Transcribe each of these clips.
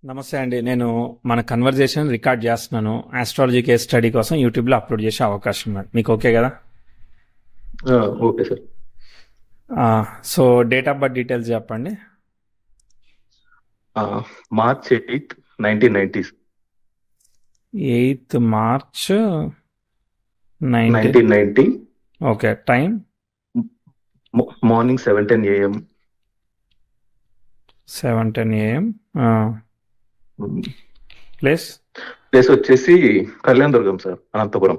నమస్తే అండి. నేను మన కన్వర్జేషన్ రికార్డ్ చేస్తున్నాను. ఆస్ట్రాలజీ కేస్ స్టడీ కోసం యూట్యూబ్లో అప్లోడ్ చేసే అవకాశం ఉన్నది. మీకు ఓకే కదా? Okay sir. So date of birth details చెప్పండి. March 8th 1990s. 8th March 19. 1990 okay. Time morning 7:10 AM. 7:10 AM. Place place వచ్చేసి Kalyanadurgam sir, Anantapur.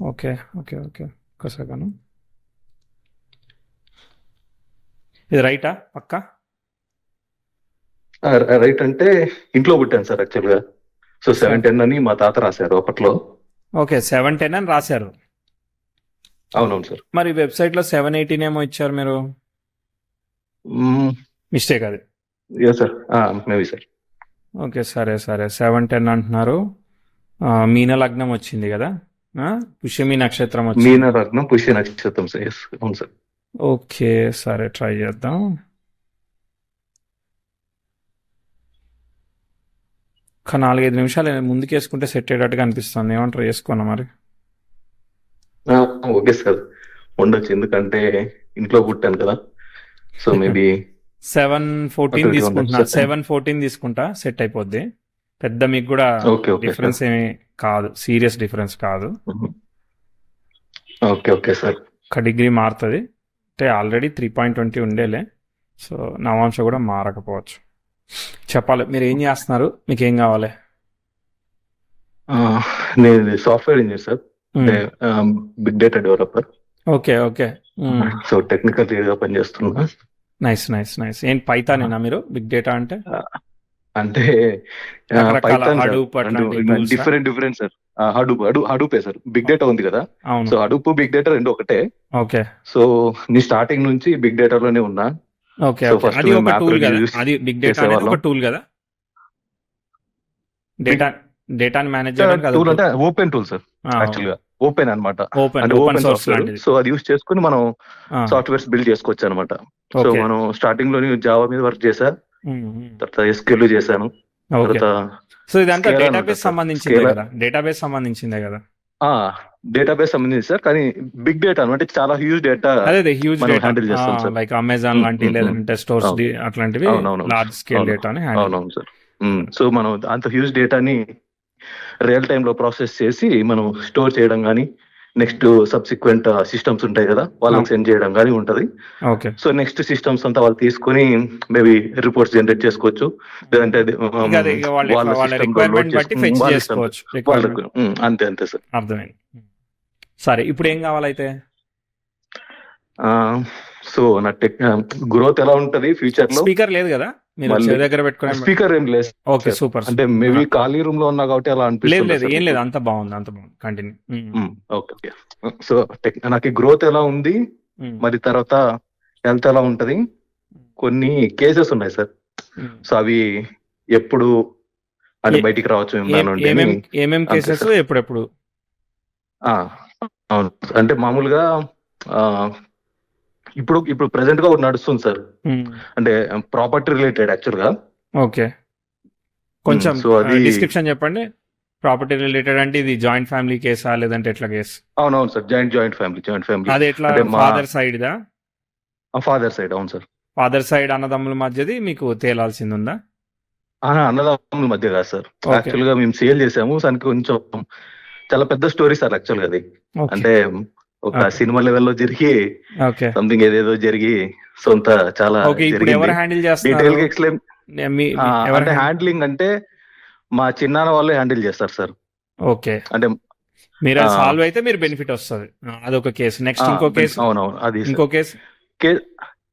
Okay okay okay ఒక సెకండ్. ఇది రైటా పక్కా? రైట్ అంటే ఇంట్లో పుట్టాను సార్ యాక్చువల్గా. సో 7:10 అని మా తాత రాశారు అప్పట్లో. ఓకే 7:10 అని రాశారు. అవునవును సార్. మరి వెబ్సైట్లో 7:18 ఏమో ఇచ్చారు మీరు. మిస్టేక్ అది. Sir maybe sir. ఓకే సరే సరే 7:10 అంటున్నారు. మీన లగ్నం వచ్చింది కదా, పుష్యమి నక్షత్రం వచ్చింది. మీన లగ్నం పుష్య నక్షత్రం సార్. ఎస్ అవును సార్. ఓకే సరే ట్రై చేద్దాం. ఒక 4-5 నిమిషాలు ముందుకేసుకుంటే సెట్ అయ్యేటట్టుగా అనిపిస్తుంది. ఏమంటారు, వేసుకున్నా మరి? ఓకే సార్ ఉండొచ్చు, ఎందుకంటే ఇంట్లో పుట్టాను కదా. సో మేబీ 7:14 తీసుకుంటున్నా. 7:14 తీసుకుంటా, సెట్ అయిపోద్ది. పెద్ద మీకు కూడా డిఫరెన్స్ ఏమి కాదు, సీరియస్ డిఫరెన్స్ కాదు. Okay okay sir. ఒక డిగ్రీ మారుతుంది అంటే ఆల్రెడీ 3.20 ఉండేలే. సో నవాంశ కూడా మారకపోవచ్చు. చెప్పాలి, మీరు ఏం చేస్తున్నారు, మీకు ఏం కావాలి? నేను software engineer sir, big data developer. Okay okay. So technical గా పనిచేస్తున్నా. Nice nice nice. ఏం పైథానేనా మీరు? బిగ్ డేటా అంటే అంటే డిఫరెంట్ సార్. హడూపే సార్. బిగ్ డేటా ఉంది కదా, సో హడూప్ బిగ్ డేటా రెండు ఒకటే. ఓకే. సో నీ స్టార్టింగ్ నుంచి బిగ్ డేటాలోనే ఉన్నా. ఓకే అది ఒక టూల్ కదా, అది బిగ్ డేటా అనేది ఒక టూల్ కదా. డేటాని మేనేజ్ చేయడానికి టూల్ అంటే ఓపెన్ టూల్ సార్, యాక్చువల్ గా ఓపెన్ అనమాట. అంటే ఓపెన్ సాఫ్ట్వేర్. సో అది యూస్ చేసుకుని మనం సాఫ్ట్వేర్స్ బిల్డ్ చేసుకోవచ్చు అనమాట. సో మనం స్టార్టింగ్ లోని జావా మీద వర్క్ చేసా, తర్వాత ఎస్క్యూఎల్ చేశాను. సో ఇదంతా డేటాబేస్ సంబంధించిందే కదా? డేటాబేస్ సంబంధించిందే కదా? డేటాబేస్ సంబంధించి సార్, కానీ బిగ్ డేటా అంటే చాలా హ్యూజ్ డేటా. అదే హ్యూజ్ డేటా హ్యాండిల్ చేస్తాం సార్, లైక్ అమెజాన్ లాంటి లేదంటే స్టోర్స్ అట్లాంటివి లార్జ్ స్కేల్ డేటాని హ్యాండిల్. అవునవును సార్. సో మనం అంత హ్యూజ్ డేటాని రియల్ టైమ్ లో ప్రాసెస్ చేసి మనం స్టోర్ చేయడం కానీ, నెక్స్ట్ సబ్సిక్వెంట్ సిస్టమ్స్ ఉంటాయి కదా, వాళ్ళకి సెండ్ చేయడం కానీ ఉంటది. ఓకే. సో నెక్స్ట్ సిస్టమ్స్ అంతా వాళ్ళు తీసుకొని మేబీ రిపోర్ట్స్ జనరేట్ చేసుకోవచ్చు, లేదంటే అంతే అంతే సార్. అర్థమైంది. సరే ఇప్పుడు ఏం కావాలైతే? సో నా గ్రోత్ ఎలా ఉంటది ఫ్యూచర్ లో? స్పీకర్ లేదు కదా మీరు దగ్గర పెట్టుకునే? స్పీకర్ ఏం లేదు. Okay super. అంటే మేబీ ఖాళీ రూమ్ లో ఉన్నా కాబట్టి అలా అనిపిస్తుంది. లేదు ఏం లేదు, అంత బాగుంది అంత బాగుంది. కంటిన్యూ. ఓకే. సో నాకు గ్రోత్ ఎలా ఉంది, మరి తర్వాత హెల్త్ ఎలా ఉంటది, కొన్ని కేసెస్ ఉన్నాయి సార్. సో అవి ఎప్పుడు అంటే బయటికి రావచ్చు. ఏమేం కేసెస్ ఎప్పుడెప్పుడు? అవును అంటే మామూలుగా ఇప్పుడు ప్రెసెంట్ గా ఒకటి నడుస్తుంది సార్, అంటే ప్రాపర్టీ రిలేటెడ్ యాక్చువల్ గా. ఓకే కొంచెం డిస్క్రిప్షన్ చెప్పండి. ప్రాపర్టీ రిలేటెడ్ అంటే ఇది జాయింట్ ఫ్యామిలీ కేసా లేదంటే ఎట్లా కేసు? అవునవును సార్, జాయింట్ ఫ్యామిలీ. అది ఎట్లా? ఫాదర్ సైడ్ దా? Father side. అవును సార్. ఫాదర్ సైడ్ అన్నదమ్ముల మధ్యది మీకు తేలాల్సింది ఉందా? అన్నదమ్ముల మధ్య కాదు సార్, యాక్చువల్ గా మేము సేల్ చేసాము. దానికి కొంచెం చాలా పెద్ద స్టోరీ సార్ యాక్చువల్ గా. అది అంటే ఒక సినిమా లెవెల్లో జరిగి సంథింగ్ ఏదేదో జరిగి సొంత చాలా డీటెయిల్ గా ఎక్స్ప్లెయిన్. అంటే హ్యాండ్లింగ్ అంటే మా చిన్నాన్న వాళ్ళు హ్యాండిల్ చేస్తారు సార్. ఓకే. అంటే మీరు సాల్వ్ అయితే మీరు బెనిఫిట్ వస్తుంది, అదొక కేసు. నెక్స్ట్ ఇంకో కేసు. అవునవును, అది ఇంకో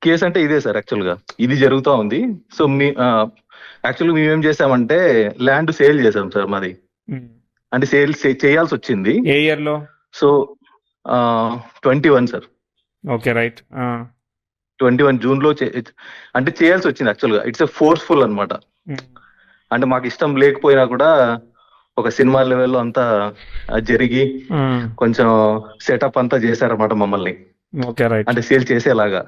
కేసు అంటే ఇదే సార్ యాక్చువల్ గా. ఇది జరుగుతా ఉంది. సో యాక్చువల్గా మేమేం చేసామంటే ల్యాండ్ సేల్ చేసాం సార్ మాది. అంటే సేల్ చేయాల్సి వచ్చింది. ఏ ఇయర్ లో? So 21 sir. Okay right. 21 June లో అంటే చేయాల్సి వచ్చింది యాక్చువల్ గా. ఇట్స్ ఎ ఫోర్స్ఫుల్ అనమాట. అంటే మాకు ఇష్టం లేకపోయినా కూడా ఒక సినిమా లెవెల్లో అంతా జరిగి కొంచెం సెటప్ అంతా చేశారన్నమాట మమ్మల్ని. అంటే సేల్ చేసేలాగా.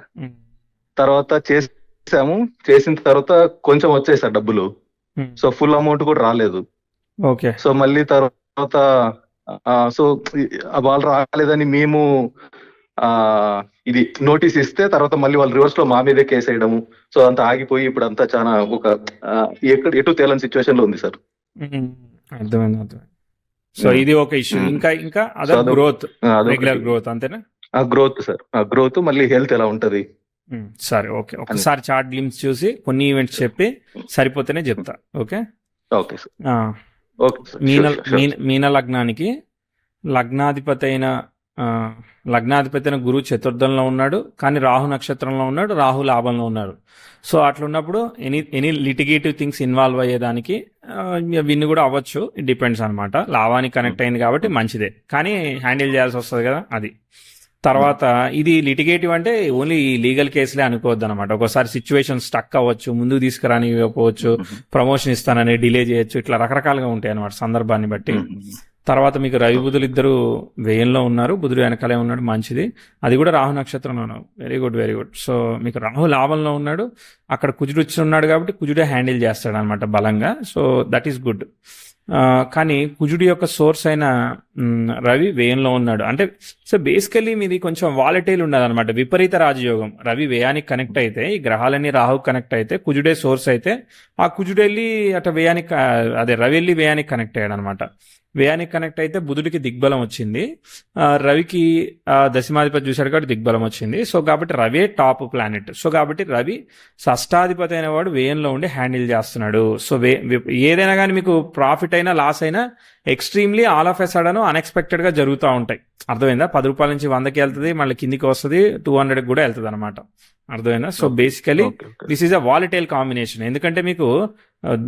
తర్వాత చేసాము. చేసిన తర్వాత కొంచెం వచ్చాయి సార్ డబ్బులు. సో ఫుల్ అమౌంట్ కూడా రాలేదు. ఓకే. సో మళ్ళీ తర్వాత సో వాళ్ళు రాలేదని మేము ఆ ఇది నోటీస్ ఇస్తే తర్వాత మళ్ళీ వాళ్ళు రివర్స్ లో మా మీదే కేసు వేయడము. సో అంతా ఆగిపోయి ఇప్పుడు అంతా చాలా ఒక ఎటు తేలని సిచ్యువేషన్ లో ఉంది సార్. అర్థమైంది. సో ఇది ఒక ఇష్యూ. ఇంకా అదర్ అదొక- గ్రోత్, అదొకటి. రెగ్యులర్ గ్రోత్ అంతేనా? గ్రోత్ సార్, గ్రోత్ మళ్ళీ హెల్త్ ఎలా ఉంటది. సరే, ఓకే. ఒకసారి చార్ట్ గ్లిమ్స్ చూసి కొన్ని ఈవెంట్స్ చెప్పి సరిపోతేనే చెప్తా. ఓకే. Okay sir. ఆ, ఓకే సార్. మీన లగ్నానికి లగ్నాధిపతి అయిన గురువు చతుర్థంలో ఉన్నాడు, కానీ రాహు నక్షత్రంలో ఉన్నాడు, రాహు లాభంలో ఉన్నాడు. సో అట్లున్నప్పుడు ఎనీ లిటిగేటివ్ థింగ్స్ ఇన్వాల్వ్ అయ్యేదానికి విన్ కూడా అవ్వచ్చు. ఇట్ డిపెండ్స్ అనమాట. లాభానికి కనెక్ట్ అయింది కాబట్టి మంచిదే, కానీ హ్యాండిల్ చేయాల్సి వస్తుంది కదా అది. తర్వాత ఇది లిటిగేటివ్ అంటే ఓన్లీ లీగల్ కేసులే అనుకోవద్దు అనమాట. ఒకసారి సిచ్యువేషన్ స్టక్ అవ్వచ్చు, ముందుకు తీసుకురానివ్వకపోవచ్చు, ప్రమోషన్ ఇస్తానని డిలే చేయొచ్చు, ఇట్లా రకరకాలుగా ఉంటాయి అనమాట సందర్భాన్ని బట్టి. తర్వాత మీకు రవి బుధులు ఇద్దరు వ్యయంలో ఉన్నారు, బుధుడు వెనకాలే ఉన్నాడు, మంచిది. అది కూడా రాహు నక్షత్రంలో ఉన్నాడు. Very good, very good. So మీకు రాహు లాభంలో ఉన్నాడు, అక్కడ కుజుడు వచ్చి ఉన్నాడు కాబట్టి కుజుడే హ్యాండిల్ చేస్తాడు అనమాట బలంగా. So that is good. కానీ కుజుడి యొక్క సోర్స్ అయిన రవి వ్యయంలో ఉన్నాడు అంటే, సో బేసికలీ మీది కొంచెం వాలటైల్ ఉన్నది అనమాట. విపరీత రాజయోగం. రవి వ్యయానికి కనెక్ట్ అయితే, ఈ గ్రహాలన్నీ రాహు కనెక్ట్ అయితే, కుజుడే సోర్స్ అయితే, ఆ కుజుడు వెళ్ళి అటు వ్యయానికి, అదే రవి వెళ్ళి వ్యయానికి కనెక్ట్ అయ్యాడు అనమాట. వ్యయానికి కనెక్ట్ అయితే బుధుడికి దిగ్బలం వచ్చింది, రవికి దశమాధిపతి చూశాడు కాబట్టి దిగ్బలం వచ్చింది. సో కాబట్టి రవే టాప్ ప్లానెట్. సో కాబట్టి రవి షష్టాధిపతి అయిన వాడు వ్యయంలో ఉండి హ్యాండిల్ చేస్తున్నాడు. సో ఏదైనా కానీ మీకు ప్రాఫిట్ అయినా లాస్ అయినా extremely all of a sudden unexpected గా జరుగుతూ ఉంటాయి. అర్థమైందా? 10 రూపాయల నుంచి 100కి వెళ్తుంది, మళ్ళీ కిందికి వస్తుంది, 200కి కూడా వెళ్తుంది అనమాట. అర్థమైందా? So basically this is a volatile combination. ఎందుకంటే మీకు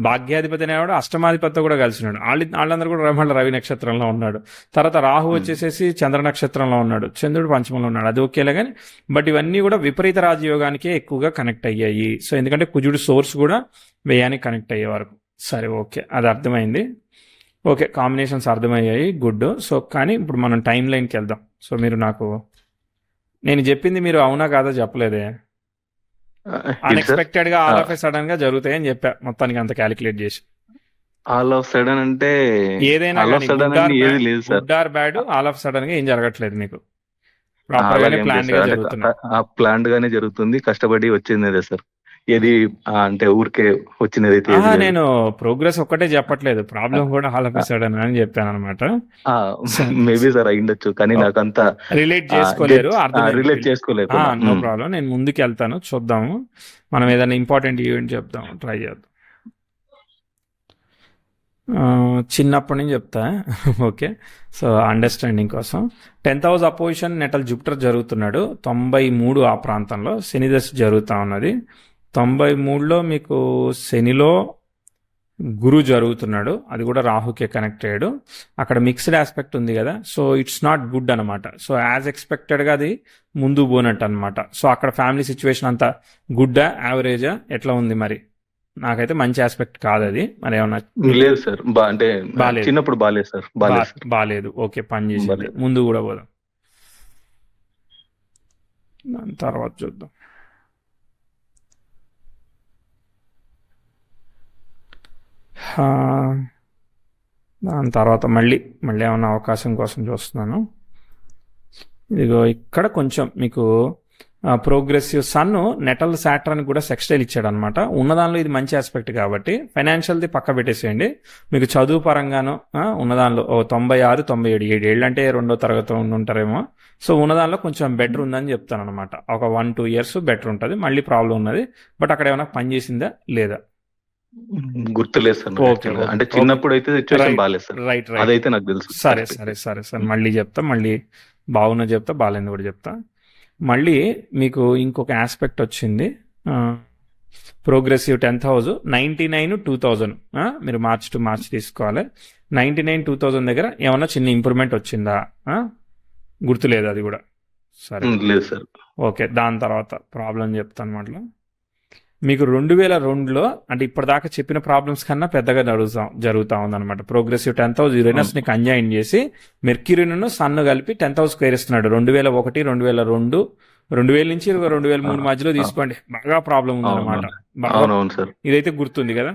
భాగ్యాధిపతి అనేవాడు అష్టమాధిపతితో కూడా కలిసి ఉన్నాడు. వాళ్ళందరూ కూడా మళ్ళీ రవి నక్షత్రంలో ఉన్నాడు. తర్వాత రాహు వచ్చేసేసి చంద్ర నక్షత్రంలో ఉన్నాడు, చంద్రుడు పంచమంలో ఉన్నాడు. అది ఓకేలే కానీ, బట్ ఇవన్నీ కూడా విపరీత రాజయోగానికే ఎక్కువగా కనెక్ట్ అయ్యాయి. సో ఎందుకంటే కుజుడు సోర్స్ కూడా వ్యయానికి కనెక్ట్ అయ్యే వరకు. సరే, ఓకే, అది అర్థమైంది. ఓకే, కాంబినేషన్స్ అర్థమయ్యాయి, గుడ్. సో కానీ ఇప్పుడు మనం టైం లైన్కి వెళ్దాం. సో మీరు నేను చెప్పింది మీరు అవునా కాదా చెప్పలేదే. అన్ఎక్స్పెక్టెడ్ గా ఆల్ ఆఫ్ ఎ సడన్ గా జరుగుతాయని చెప్పా, మొత్తానికి అంత క్యాలిక్యులేట్ చేసి. ఆల్ ఆఫ్ సడన్ అంటే ఏదైనా good or bad, all of sudden గా ఏం జరగట్లేదు మీకు. ప్రాపర్ గానే ప్లాన్ గా జరుగుతుంది. ప్లాన్ గానే జరుగుతుంది, కష్టపడి వచ్చింది సార్. ఏది అంటే ఊరికే వచ్చినది అయితే నేను ప్రోగ్రెస్ ఒక్కటే చెప్పట్లేదు, ప్రాబ్లం కూడా ఆల్ ఆఫ్ ఎ సడన్ అని చెప్పాను అనమాట. మేబీ సార్ అయ్యిండొచ్చు, కానీ నాకు అంత రిలేట్ చేసుకోలేరు, రిలేట్ చేసుకోలేదు. నో ప్రాబ్లం, నేను ముందుకు వెళ్తాను, చూద్దాము. మనం ఏదైనా ఇంపార్టెంట్ ఈవెంట్ చెప్దాం, ట్రై చేద్దాం. చిన్నప్పటి నుంచి చెప్తా. ఓకే, సో అండర్స్టాండింగ్ కోసం 10th house opposition natal Jupiter జరుగుతున్నాడు. 93 ఆ ప్రాంతంలో శని దశ జరుగుతూ ఉన్నది. 93లో మీకు శనిలో గురు జరుగుతున్నాడు, అది కూడా రాహుకే కనెక్ట్ అయ్యాడు. అక్కడ మిక్స్డ్ ఆస్పెక్ట్ ఉంది కదా, సో ఇట్స్ నాట్ గుడ్ అనమాట. సో యాజ్ ఎక్స్పెక్టెడ్గా అది ముందు పోనట్టు అనమాట. సో అక్కడ ఫ్యామిలీ సిచ్యువేషన్ అంతా గుడ్డా, యావరేజా, ఎట్లా ఉంది మరి? నాకైతే మంచి ఆస్పెక్ట్ కాదు అది. మరి ఏమన్నా లేదు సార్, అంటే చిన్నప్పుడు బాలేదు సార్, బాలేదు. ఓకే, పని చేసి ముందు కూడా పోదాం, దాని తర్వాత చూద్దాం. దాని తర్వాత మళ్ళీ ఏమన్నా అవకాశం కోసం చూస్తున్నాను. ఇదిగో ఇక్కడ కొంచెం మీకు ప్రోగ్రెసివ్ సన్ నెటల్ సాటర్న్ కూడా సెక్స్టైల్ ఇచ్చాడు అనమాట. ఉన్నదానిలో ఇది మంచి ఆస్పెక్ట్ కాబట్టి ఫైనాన్షియల్ది పక్క పెట్టేసేయండి. మీకు చదువు పరంగాను ఉన్నదానిలో 96, 97, 7 ఏళ్ళు అంటే 2వ తరగతి ఉంటారేమో. సో ఉన్నదానిలో కొంచెం బెటర్ ఉందని చెప్తాను అనమాట. ఒక 1-2 ఇయర్స్ బెటర్ ఉంటుంది. మళ్ళీ ప్రాబ్లం ఉన్నది, బట్ అక్కడ ఏమైనా పని చేసిందా లేదా గుర్తులేదు సార్. అంటే చిన్నప్పుడు అయితే సిచ్యువేషన్ బాలేదు సార్. రైట్, అదైతే నాకు తెలుసు. సరే సార్, మళ్ళీ చెప్తా, మళ్ళీ బాగున్నా చెప్తా, బాగాలేదు కూడా చెప్తా. మళ్ళీ మీకు ఇంకొక ఆస్పెక్ట్ వచ్చింది, ప్రోగ్రెసివ్ 10th హౌస్ 99, 2000. మీరు మార్చ్ టు మార్చ్ తీసుకోవాలి. 99, 2000 దగ్గర ఏమన్నా చిన్న ఇంప్రూవ్మెంట్ వచ్చిందా? గుర్తులేదు అది కూడా. సరే, లేదు సార్. ఓకే, దాని తర్వాత ప్రాబ్లం చెప్తాను అన్నమాట. మీకు 2002లో అంటే ఇప్పటిదాకా చెప్పిన ప్రాబ్లమ్స్ కన్నా పెద్దగా జరుగుతూ ఉందన్నమాట. ప్రోగ్రెసివ్ 10th హౌస్ యురేనస్ని కంజైన్ చేసి మెర్క్యూరీను సన్ను కలిపి 10th హౌస్ స్క్వేర్ ఇస్తున్నాడు. 2001, 2002, 2000 నుంచి 2003 మధ్యలో తీసుకోండి, బాగా ప్రాబ్లం ఉందన్నమాట. బాగా అవునవును సార్. ఇదైతే గుర్తుంది కదా.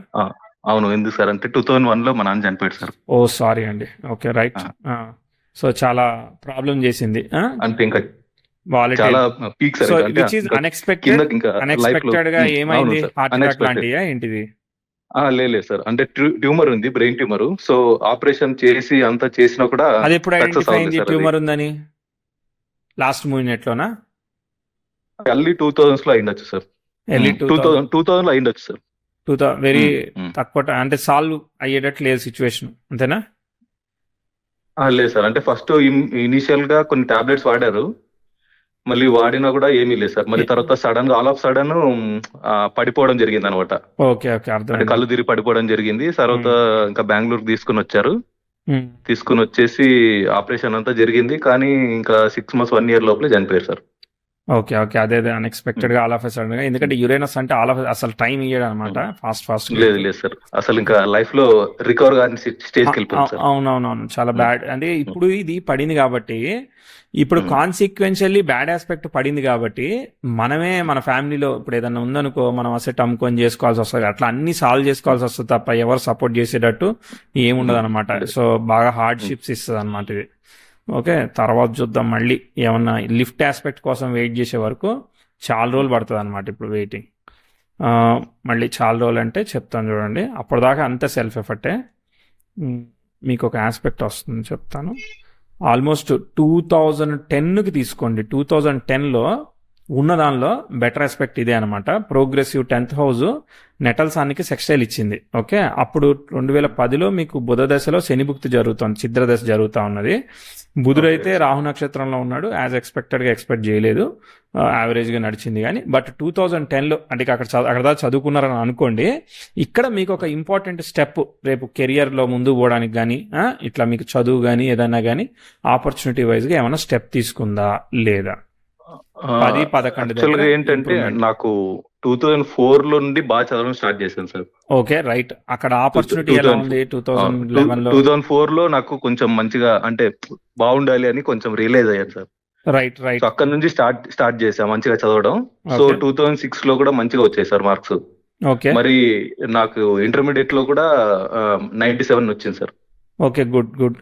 అవును, ఎందుకు సార్ అంటే 2001 లో మా నాన్న చనిపోయాడు సార్. ఓ సారీ అండి. Okay right. సో చాలా ప్రాబ్లం చేసింది అంటే ఇంకా వాలెట్. చాలా పీక్ సో సార్. అంటే విచ్ ఈస్ ఇంకా అన్ఎక్స్పెక్టెడ్, ఇంకా లైఫ్ లో అన్ఎక్స్పెక్టెడ్ గా అవును ఏమైంది? Sir, heart attack unexpected. లాంటియా ఏంటిది? లేదు సార్, అంటే ట్యూమర్ ఉంది, బ్రెయిన్ ట్యూమర్. సో ఆపరేషన్ చేసి అంతా చేసినా కూడా అది ఎప్పుడు సక్సెస్ ఐడెంటిఫై అవ్వలేదు అయింది సార్. అది ట్యూమర్ ఉందని? లాస్ట్ మినిట్ లోనా? ఎర్లీ 2000s లో అయిండొచ్చు సార్. ఎర్లీ 2000 లో అయిండొచ్చు సార్. Very um. తక్కువ అంటే సాల్వ్ అయ్యేటట్లు లేదు సిచ్యువేషన్, అంతేనా? లేదు సార్, అంటే ఫస్ట్ ఇనిషియల్ గా కొన్ని టాబ్లెట్స్ వాడారు, మళ్ళీ వాడినా కూడా ఏమీ లేదు సార్. మళ్ళీ తర్వాత సడన్ గా ఆల్ ఆఫ్ సడన్ పడిపోవడం జరిగింది అనమాట. ఓకే ఓకే అంటే అర్థమైంది. కళ్ళు తిరిగి పడిపోవడం జరిగింది. తర్వాత ఇంకా బెంగళూరు తీసుకుని వచ్చారు. ఉమ్. తీసుకుని వచ్చేసి ఆపరేషన్ అంతా జరిగింది, కానీ ఇంకా 6 months 1 year లోపలే చనిపోయారు సార్. ఓకే ఓకే అదే అన్ఎక్స్పెక్టెడ్ గా ఆల్ ఆఫ్ సడన్ గా, ఎందుకంటే యురేనస్ అంటే ఆల్ ఆఫ్ అసలు టైం ఇయ్యడు అనమాట, ఫాస్ట్ లేదు లేదు సార్, అసలు ఇంకా లైఫ్ లో రికవర్ కాని స్టేజ్కి వెళ్ళిపోయింది సార్. అవునవునవును, చాలా బ్యాడ్. అంటే ఇప్పుడు ఇది పడింది కాబట్టి, ఇప్పుడు కాన్సిక్వెన్షియల్లీ బ్యాడ్ ఆస్పెక్ట్ పడింది కాబట్టి, మనమే మన ఫ్యామిలీలో ఇప్పుడు ఏదన్నా ఉందనుకో, మనం అసెట్ అమ్ముకొని చేసుకోవాల్సి వస్తుంది, అట్లా అన్ని సాల్వ్ చేసుకోవాల్సి వస్తుంది తప్ప ఎవరు సపోర్ట్ చేసేటట్టు ఏముండదు అనమాట. సో బాగా హార్డ్షిప్స్ ఇస్తుంది అనమాట ఇది. ఓకే, తర్వాత చూద్దాం. మళ్ళీ ఏమన్నా లిఫ్ట్ ఆస్పెక్ట్ కోసం వెయిట్ చేసే వరకు చాలా రోజులు పడుతుంది అనమాట ఇప్పుడు వెయిటింగ్. మళ్ళీ చాలా రోజులు అంటే చెప్తాను చూడండి, అప్పటిదాకా అంతే సెల్ఫ్ ఎఫర్టే. మీకు ఒక ఆస్పెక్ట్ వస్తుంది చెప్తాను. ఆల్మోస్ట్ 2010కి తీసుకోండి. 2010లో ఉన్న దానిలో బెటర్ ఆస్పెక్ట్ ఇదే అనమాట. ప్రోగ్రెసివ్ 10th హౌస్ నెటల్సానికి సెక్స్టైల్ ఇచ్చింది. ఓకే, అప్పుడు 2010లో మీకు బుధ దశలో శనిభుక్తి జరుగుతుంది, ఛిద్ర దశ జరుగుతూ ఉన్నది. బుధుడు అయితే రాహు నక్షత్రంలో ఉన్నాడు, యాజ్ ఎక్స్పెక్టెడ్గా ఎక్స్పెక్ట్ చేయలేదు, యావరేజ్గా నడిచింది. కానీ బట్ 2010లో అంటే అక్కడ దాకా చదువుకున్నారని అనుకోండి, ఇక్కడ మీకు ఒక ఇంపార్టెంట్ స్టెప్ రేపు కెరియర్లో ముందుకు పోవడానికి కానీ, ఇట్లా మీకు చదువు కానీ ఏదైనా కానీ ఆపర్చునిటీ వైజ్గా ఏమైనా స్టెప్ తీసుకుందా లేదా? 10-11 ఏంటంటే నాకు 2004 లో నుండి బాగా చదవడం స్టార్ట్ చేశాను సార్. ఓకే రైట్, అక్కడ ఆపర్చునిటీ ఎలా ఉంది 2011లో? 2004 లో నాకు కొంచెం మంచిగా అంటే బాగుండాలి అని కొంచెం రియలైజ్ అయ్యాను సార్. Right right. సో అక్కడ నుంచి స్టార్ట్ చేశా మంచిగా చదవడం. సో 2006 లో కూడా మంచిగా వచ్చాయి సార్ మార్క్స్. ఓకే, మరి నాకు ఇంటర్మీడియట్ లో కూడా 97 వచ్చింది sir. Okay good good.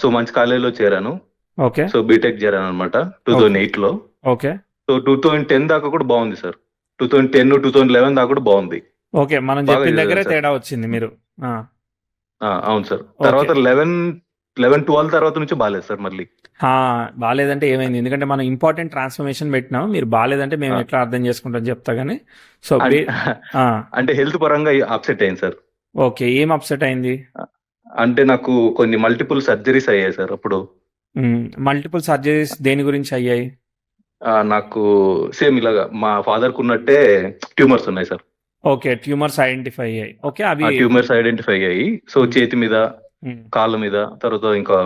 So మంచి కాలేజీలో చేరాను. ఓకే, సో బీటెక్ చేరాను అనమాట 2008 లో. ఓకే, సో 2010 దాకా కూడా బాగుంది సార్. 2010 2011 దాకా కూడా బాగుంది. ఓకే, మనం బాగా చెప్పిన దగ్గరే చదివాను సార్. తేడా వచ్చింది మీరు. అవును సార్. తర్వాత 11-12 తర్వాత నుంచి బాగాలేదు సార్ మళ్ళీ. బాగాలేదంటే ఏమైంది? ఎందుకంటే మనం ఇంపార్టెంట్ ట్రాన్స్ఫర్మేషన్ పెట్టినాం, మీరు బాగాలేదంటే మేము ఎట్లా అర్థం చేసుకుంటాం చెప్తా గానీ. సో అంటే హెల్త్ పరంగా అప్సెట్ అయింది సార్. ఓకే, ఏం అప్సెట్ అయింది? అంటే నాకు కొన్ని మల్టిపుల్ సర్జరీస్ అయ్యాయి సార్ అప్పుడు. మల్టిపుల్ సర్జరీస్ దేని గురించి అయ్యాయి? నాకు సేమ్ ఇలాగా మా ఫాదర్ కు ఉన్నట్టే ట్యూమర్స్ ఉన్నాయి సార్. ఓకే, ట్యూమర్స్ ఐడెంటిఫై అయ్యాయి. ఓకే, అవి ట్యూమర్స్ ఐడెంటిఫై అయ్యాయి. సో చేతి మీద, కాళ్ళ మీద, తర్వాత ఇంకా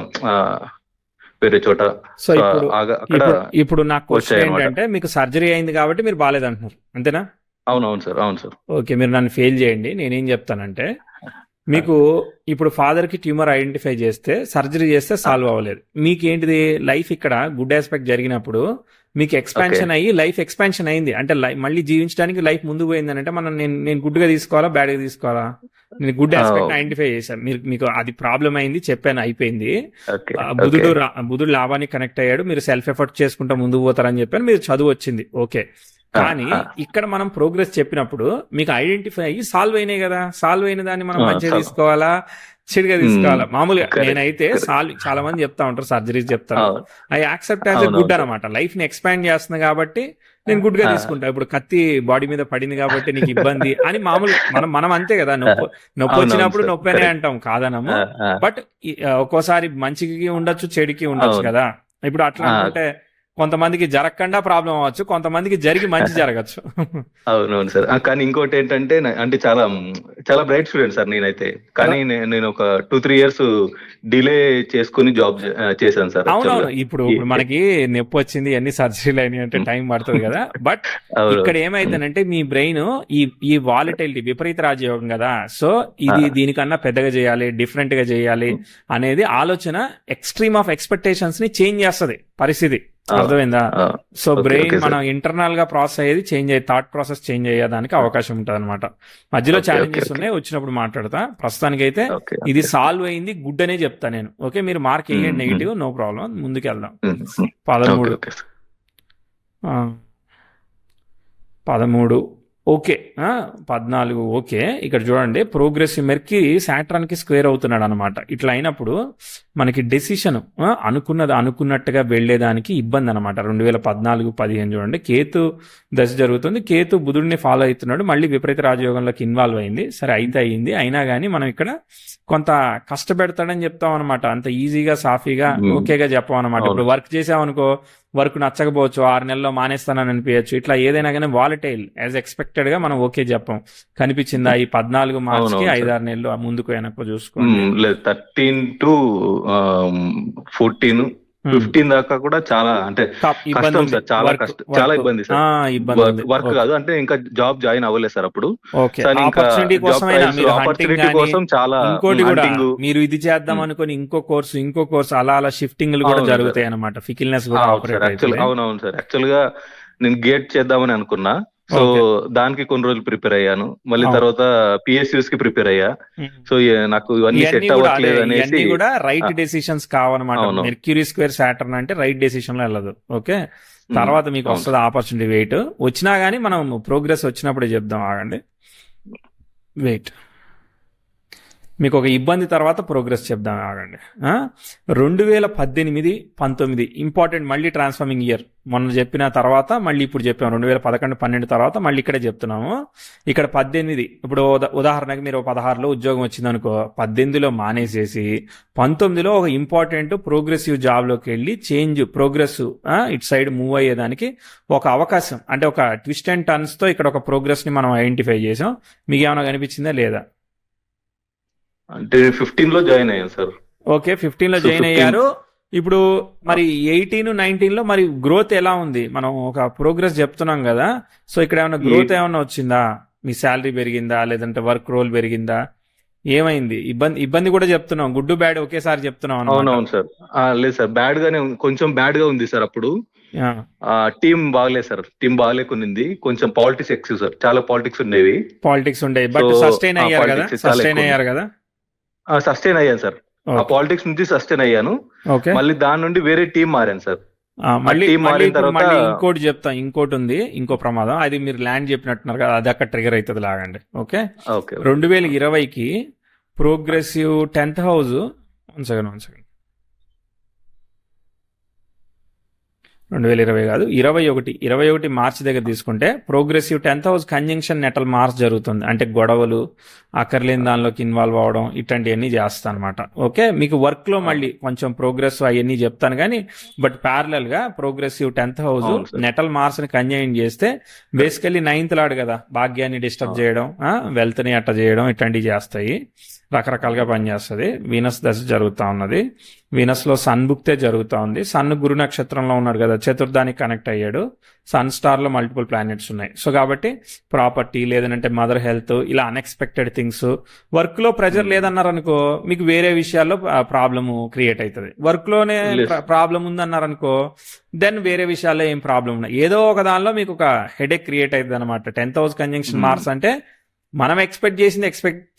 వేరే చోట. సో ఇప్పుడు నాకు క్వశ్చన్ ఏంటంటే, మీకు సర్జరీ అయింది కాబట్టి మీరు బాగాలేదంటున్నారు, అంతేనా? అవునవును సార్, అవును సార్. ఓకే, మీరు నన్ను ఫెయిల్ చేయండి. నేనేం చెప్తానంటే, మీకు ఇప్పుడు ఫాదర్ కి ట్యూమర్ ఐడెంటిఫై చేస్తే సర్జరీ చేస్తే సాల్వ్ అవ్వలేదు. మీకు ఏంటిది లైఫ్ ఇక్కడ గుడ్ ఆస్పెక్ట్ జరిగినప్పుడు మీకు ఎక్స్పాన్షన్ అయ్యి లైఫ్ ఎక్స్పాన్షన్ అయింది అంటే మళ్ళీ జీవించడానికి లైఫ్ ముందుకు పోయింది అంటే మనం నేను గుడ్ గా తీసుకోవాలా బ్యాడ్ గా తీసుకోవాలా? నేను గుడ్ ఆస్పెక్ట్ ఐడెంటిఫై చేశాను, మీకు అది ప్రాబ్లం అయింది చెప్పాను, అయిపోయింది. బుధుడు లాభానికి కనెక్ట్ అయ్యాడు, మీరు సెల్ఫ్ ఎఫర్ట్ చేసుకుంటా ముందుకు పోతారని చెప్పాను, మీరు చదువు వచ్చింది. ఓకే, కానీ ఇక్కడ మనం ప్రోగ్రెస్ చెప్పినప్పుడు మీకు ఐడెంటిఫై అయ్యి సాల్వ్ అయినాయి కదా, సాల్వ్ అయిన దాన్ని మనం మంచిగా తీసుకోవాలా చెడుగా తీసుకోవాలా? మామూలుగా నేనైతే చాలా మంది చెప్తా ఉంటారు, సర్జరీస్ చెప్తాను, I accept as a good అనమాట. లైఫ్ ని ఎక్స్పాండ్ చేస్తుంది కాబట్టి నేను గుడ్ గా తీసుకుంటా. ఇప్పుడు కత్తి బాడీ మీద పడింది కాబట్టి నీకు ఇబ్బంది అని మామూలు మనం అంతే కదా, నొప్పి వచ్చినప్పుడు నొప్పి అనే అంటాం, కాదనము. బట్ ఒక్కోసారి మంచికి ఉండొచ్చు, చెడుకి ఉండొచ్చు కదా. ఇప్పుడు అట్లా అంటే కొంతమందికి జరగకుండా ప్రాబ్లం అవ్వచ్చు, కొంతమందికి జరిగి మంచి జరగచ్చు. అవునవును సార్. కానీ ఇంకోటి ఏంటంటే అంటే చాలా చాలా బ్రైట్ స్టూడెంట్ సార్ నేనైతే. కానీ నేను ఒక 2-3 years డిలే చేసుకుని జాబ్ చేశాను సార్. అవునవును, ఇప్పుడు మనకి నొప్పి వచ్చింది, అన్ని సర్జరీలు అయినాయి అంటే టైం పడుతుంది కదా. బట్ ఇక్కడ ఏమైందనంటే మీ బ్రెయిన్ ఈ వాలటిలిటీ విపరీత రాజయోగం కదా, సో ఇది దీనికన్నా పెద్దగా చేయాలి, డిఫరెంట్ గా చేయాలి అనేది ఆలోచన ఎక్స్ట్రీమ్ ఆఫ్ ఎక్స్పెక్టేషన్స్ ని చేంజ్ చేస్తుంది పరిస్థితి. అర్థమైందా? So okay brain okay sir. మనం ఇంటర్నల్ గా ప్రాసెస్ అయ్యేది చేంజ్ అయ్యి థాట్ ప్రాసెస్ చేంజ్ అయ్యేదానికి అవకాశం ఉంటుంది అనమాట. మధ్యలో ఓకే ఓకే ఛాలెంజెస్ ఓకే ఉన్నాయి, వచ్చినప్పుడు మాట్లాడతా. ప్రస్తుతానికి అయితే ఓకే ఇది ఓకే. సాల్వ్ అయింది, గుడ్ అనే చెప్తా నేను. ఓకే, మీరు మార్క్ వేయండి నెగిటివ్, నో ప్రాబ్లం, ముందుకు వెళ్దాం. 13 ఓకే సార్. 13 okay, 14 okay. ఇక్కడ చూడండి, ప్రోగ్రెసివ్ మెర్క్యూరీ సాటర్న్ కి స్క్వేర్ అవుతున్నాడు అనమాట. ఇట్లా అయినప్పుడు మనకి డెసిషన్ అనుకున్నది అనుకున్నట్టుగా వెళ్లేదానికి ఇబ్బంది అనమాట. 2014-15 చూడండి, కేతు దశ జరుగుతుంది, కేతు బుధుడిని ఫాలో అవుతున్నాడు, మళ్ళీ విపరీత రాజయోగంలోకి ఇన్వాల్వ్ అయింది. సరే అయితే అయింది, అయినా కానీ మనం ఇక్కడ కొంత కష్టపెడతాడని చెప్తాం అనమాట. అంత ఈజీగా సాఫీగా ఓకేగా చెప్పాం అనమాట. ఇప్పుడు వర్క్ చేసామనుకో, వర్క్ నచ్చకపోవచ్చు, 6 నెలల్లో మానేస్తానని అనిపించచ్చు. ఇట్లా ఏదైనా కానీ వాలటైల్ యాజ్ ఎక్స్పెక్టెడ్ గా మనం ఓకే చెప్పాం. కనిపించిందా ఈ 14 మార్చికి 5-6 నెలలు ముందుకు వెనక్కు చూసుకోండి. లేదు 13 to 14 15 దాకా కూడా చాలా అంటే కష్టం సార్, చాలా కష్టం, చాలా ఇబ్బంది సార్. వర్క్ కాదు అంటే ఇంకా జాబ్ జాయిన్ అవ్వలేదు సార్ అప్పుడు. ఆపర్చునిటీ కోసం చాలా ఇంకోటి కూడా మీరు ఇది చేద్దాం అనుకుని ఇంకో కోర్సు అలా షిఫ్టింగ్ కూడా జరుగుతాయి అనమాట. ఫికిల్నెస్ కూడా అవునవును సార్. యాక్చువల్ గా నేను గేట్ చేద్దామని అనుకున్నా, సో దానికి కొన్ని రోజులు ప్రిపేర్ అయ్యాను. మళ్ళీ తర్వాత పిఎస్యూస్ కి ప్రిపేర్ అయ్యా. సో నాకు ఇవన్నీ సెట్ అవ్వట్లేదు అనేసి కూడా రైట్ డెసిషన్స్ కావాలన్నమాట. మెర్క్యూరీ స్క్వేర్ సాటర్న్ అంటే రైట్ డెసిషన్ లో వెళ్ళదు. ఓకే, తర్వాత మీకు వస్తుంది ఆపర్చునిటీ. వెయిట్ వచ్చినా గానీ మనం ప్రోగ్రెస్ వచ్చినప్పుడే చెప్దాం. ఆగండి, వెయిట్. మీకు ఒక ఇబ్బంది తర్వాత ప్రోగ్రెస్ చెప్దాం, ఆగండి. 2018-19 ఇంపార్టెంట్, మళ్ళీ ట్రాన్స్ఫార్మింగ్ ఇయర్. మొన్న చెప్పిన తర్వాత మళ్ళీ ఇప్పుడు చెప్పాము. 2011-12 తర్వాత మళ్ళీ ఇక్కడే చెప్తున్నాము. ఇక్కడ 18, ఇప్పుడు ఉదాహరణకి మీరు 16లో ఉద్యోగం వచ్చిందనుకో, 18లో మానేసేసి 19లో ఒక ఇంపార్టెంట్ ప్రోగ్రెసివ్ జాబ్లోకి వెళ్ళి ప్రోగ్రెస్ ఇటు సైడ్ మూవ్ అయ్యేదానికి ఒక అవకాశం, అంటే ఒక ట్విస్ట్ అండ్ టర్న్స్ తో ఇక్కడ ఒక ప్రోగ్రెస్ ని మనం ఐడెంటిఫై చేసాం. మీకు ఏమైనా కనిపించిందా లేదా? అంటే 15 లో జాయిన్ అయ్యాను సార్. ఓకే, 15 లో జాయిన్ అయ్యారు. ఇప్పుడు మరి 18-19 లో మరి గ్రోత్ ఎలా ఉంది? మనం ఒక ప్రోగ్రెస్ చెప్తున్నాం కదా, సో ఇక్కడ ఏమైనా గ్రోత్ ఏమైనా వచ్చిందా? మీ శాలరీ పెరిగిందా, లేదంటే వర్క్ రోల్ పెరిగిందా, ఏమైంది? ఇబ్బంది కూడా చెప్తున్నాం, గుడ్ బ్యాడ్ ఒకేసారి చెప్తున్నాం. అవునవును సార్. లేదు సార్, బ్యాడ్ గానే కొంచెం బ్యాడ్ గా ఉంది సార్. అప్పుడు టీం బాగలేదు సార్, టీం బాగలేకునింది. కొంచెం పాలిటిక్స్ ఎక్కువ సార్, చాలా పాలిటిక్స్ ఉండేవి. బట్ సస్టైన్ అయ్యారు కదా? సస్టైన్ అయ్యాను సార్. ఆ పాలిటిక్స్ నుంచి సస్టైన్ అయ్యాను. మళ్ళీ దాని నుండి వేరే టీం మారాను సార్. మళ్ళీ ఇంకోటి చెప్తాం, ఇంకోటి ఉంది, ఇంకో ప్రమాదం. అది మీరు ల్యాండ్ చెప్పినట్టున్నారు కదా, అది అక్కడ ట్రిగర్ అవుతుంది. లాగండి. ఓకే, 2020కి ప్రోగ్రెసివ్ 10th హౌస్, 1 సెకండ్, 2020 కాదు, 21 మార్చి దగ్గర తీసుకుంటే progressive 10th house conjunction natal March జరుగుతుంది. అంటే గొడవలు, అక్కర్లేని దానిలోకి ఇన్వాల్వ్ అవడం, ఇట్లాంటివన్నీ చేస్తాను అనమాట. ఓకే, మీకు వర్క్ లో మళ్ళీ కొంచెం ప్రోగ్రెస్ అవన్నీ చెప్తాను కానీ, బట్ ప్యారలల్ గా progressive 10th house natal March ని కంజైన్ చేస్తే బేసికల్లీ 9th లాడు కదా, భాగ్యాన్ని డిస్టర్బ్ చేయడం, వెల్త్ ని అట్ట చేయడం, ఇట్లాంటివి చేస్తాయి. రకరకాలుగా పనిచేస్తుంది. వీనస్ దశ జరుగుతూ ఉన్నది. వీనస్ లో సన్ బుక్తే జరుగుతూ ఉంది. సన్ గురు నక్షత్రంలో ఉన్నాడు కదా, చతుర్థానికి కనెక్ట్ అయ్యాడు. సన్ స్టార్ లో మల్టిపుల్ ప్లానెట్స్ ఉన్నాయి. సో కాబట్టి ప్రాపర్టీ, లేదంటే మదర్ హెల్త్, ఇలా అన్ఎక్స్పెక్టెడ్ థింగ్స్. వర్క్ లో ప్రెజర్ లేదన్నారనుకో, మీకు వేరే విషయాల్లో ప్రాబ్లమ్ క్రియేట్ అవుతుంది. వర్క్ లోనే ప్రాబ్లం ఉందన్నారనుకో, దెన్ వేరే విషయాల్లో ఏం ప్రాబ్లం ఉన్నాయి, ఏదో ఒక దానిలో మీకు ఒక హెడేక్ క్రియేట్ అవుతుంది అనమాట. 10th హౌస్ కంజంక్షన్ మార్స్ అంటే మనం ఎక్స్పెక్ట్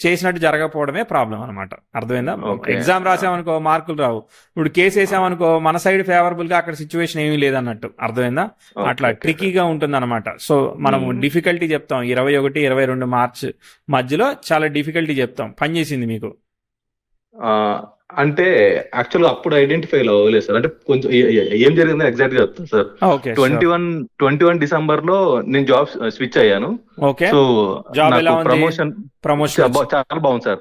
చేసినట్టు జరగకపోవడమే ప్రాబ్లం అనమాట. అర్థమైందా? ఎగ్జామ్ రాసామనుకో మార్కులు రావు, ఇప్పుడు కేసు వేసామనుకో మన సైడ్ ఫేవరబుల్ గా అక్కడ సిచ్యువేషన్ ఏమీ లేదన్నట్టు. అర్థమైందా? అట్లా ట్రికీగా ఉంటుంది అనమాట. సో మనం డిఫికల్టీ చెప్తాం 21-22 మార్చ్ మధ్యలో చాలా డిఫికల్టీ చెప్తాం. పనిచేసింది మీకు? అంటే యాక్చువల్ గా అప్పుడు ఐడెంటిఫై అవ్వలేదు సార్. అంటే కొంచెం ఏం జరిగిందో ఎగ్జాక్ట్ గా చెప్తాను సార్. 21 డిసెంబర్ లో నేను జాబ్ స్విచ్ అయ్యాను. సో ప్రమోషన్ చాలా బాగుంది sir.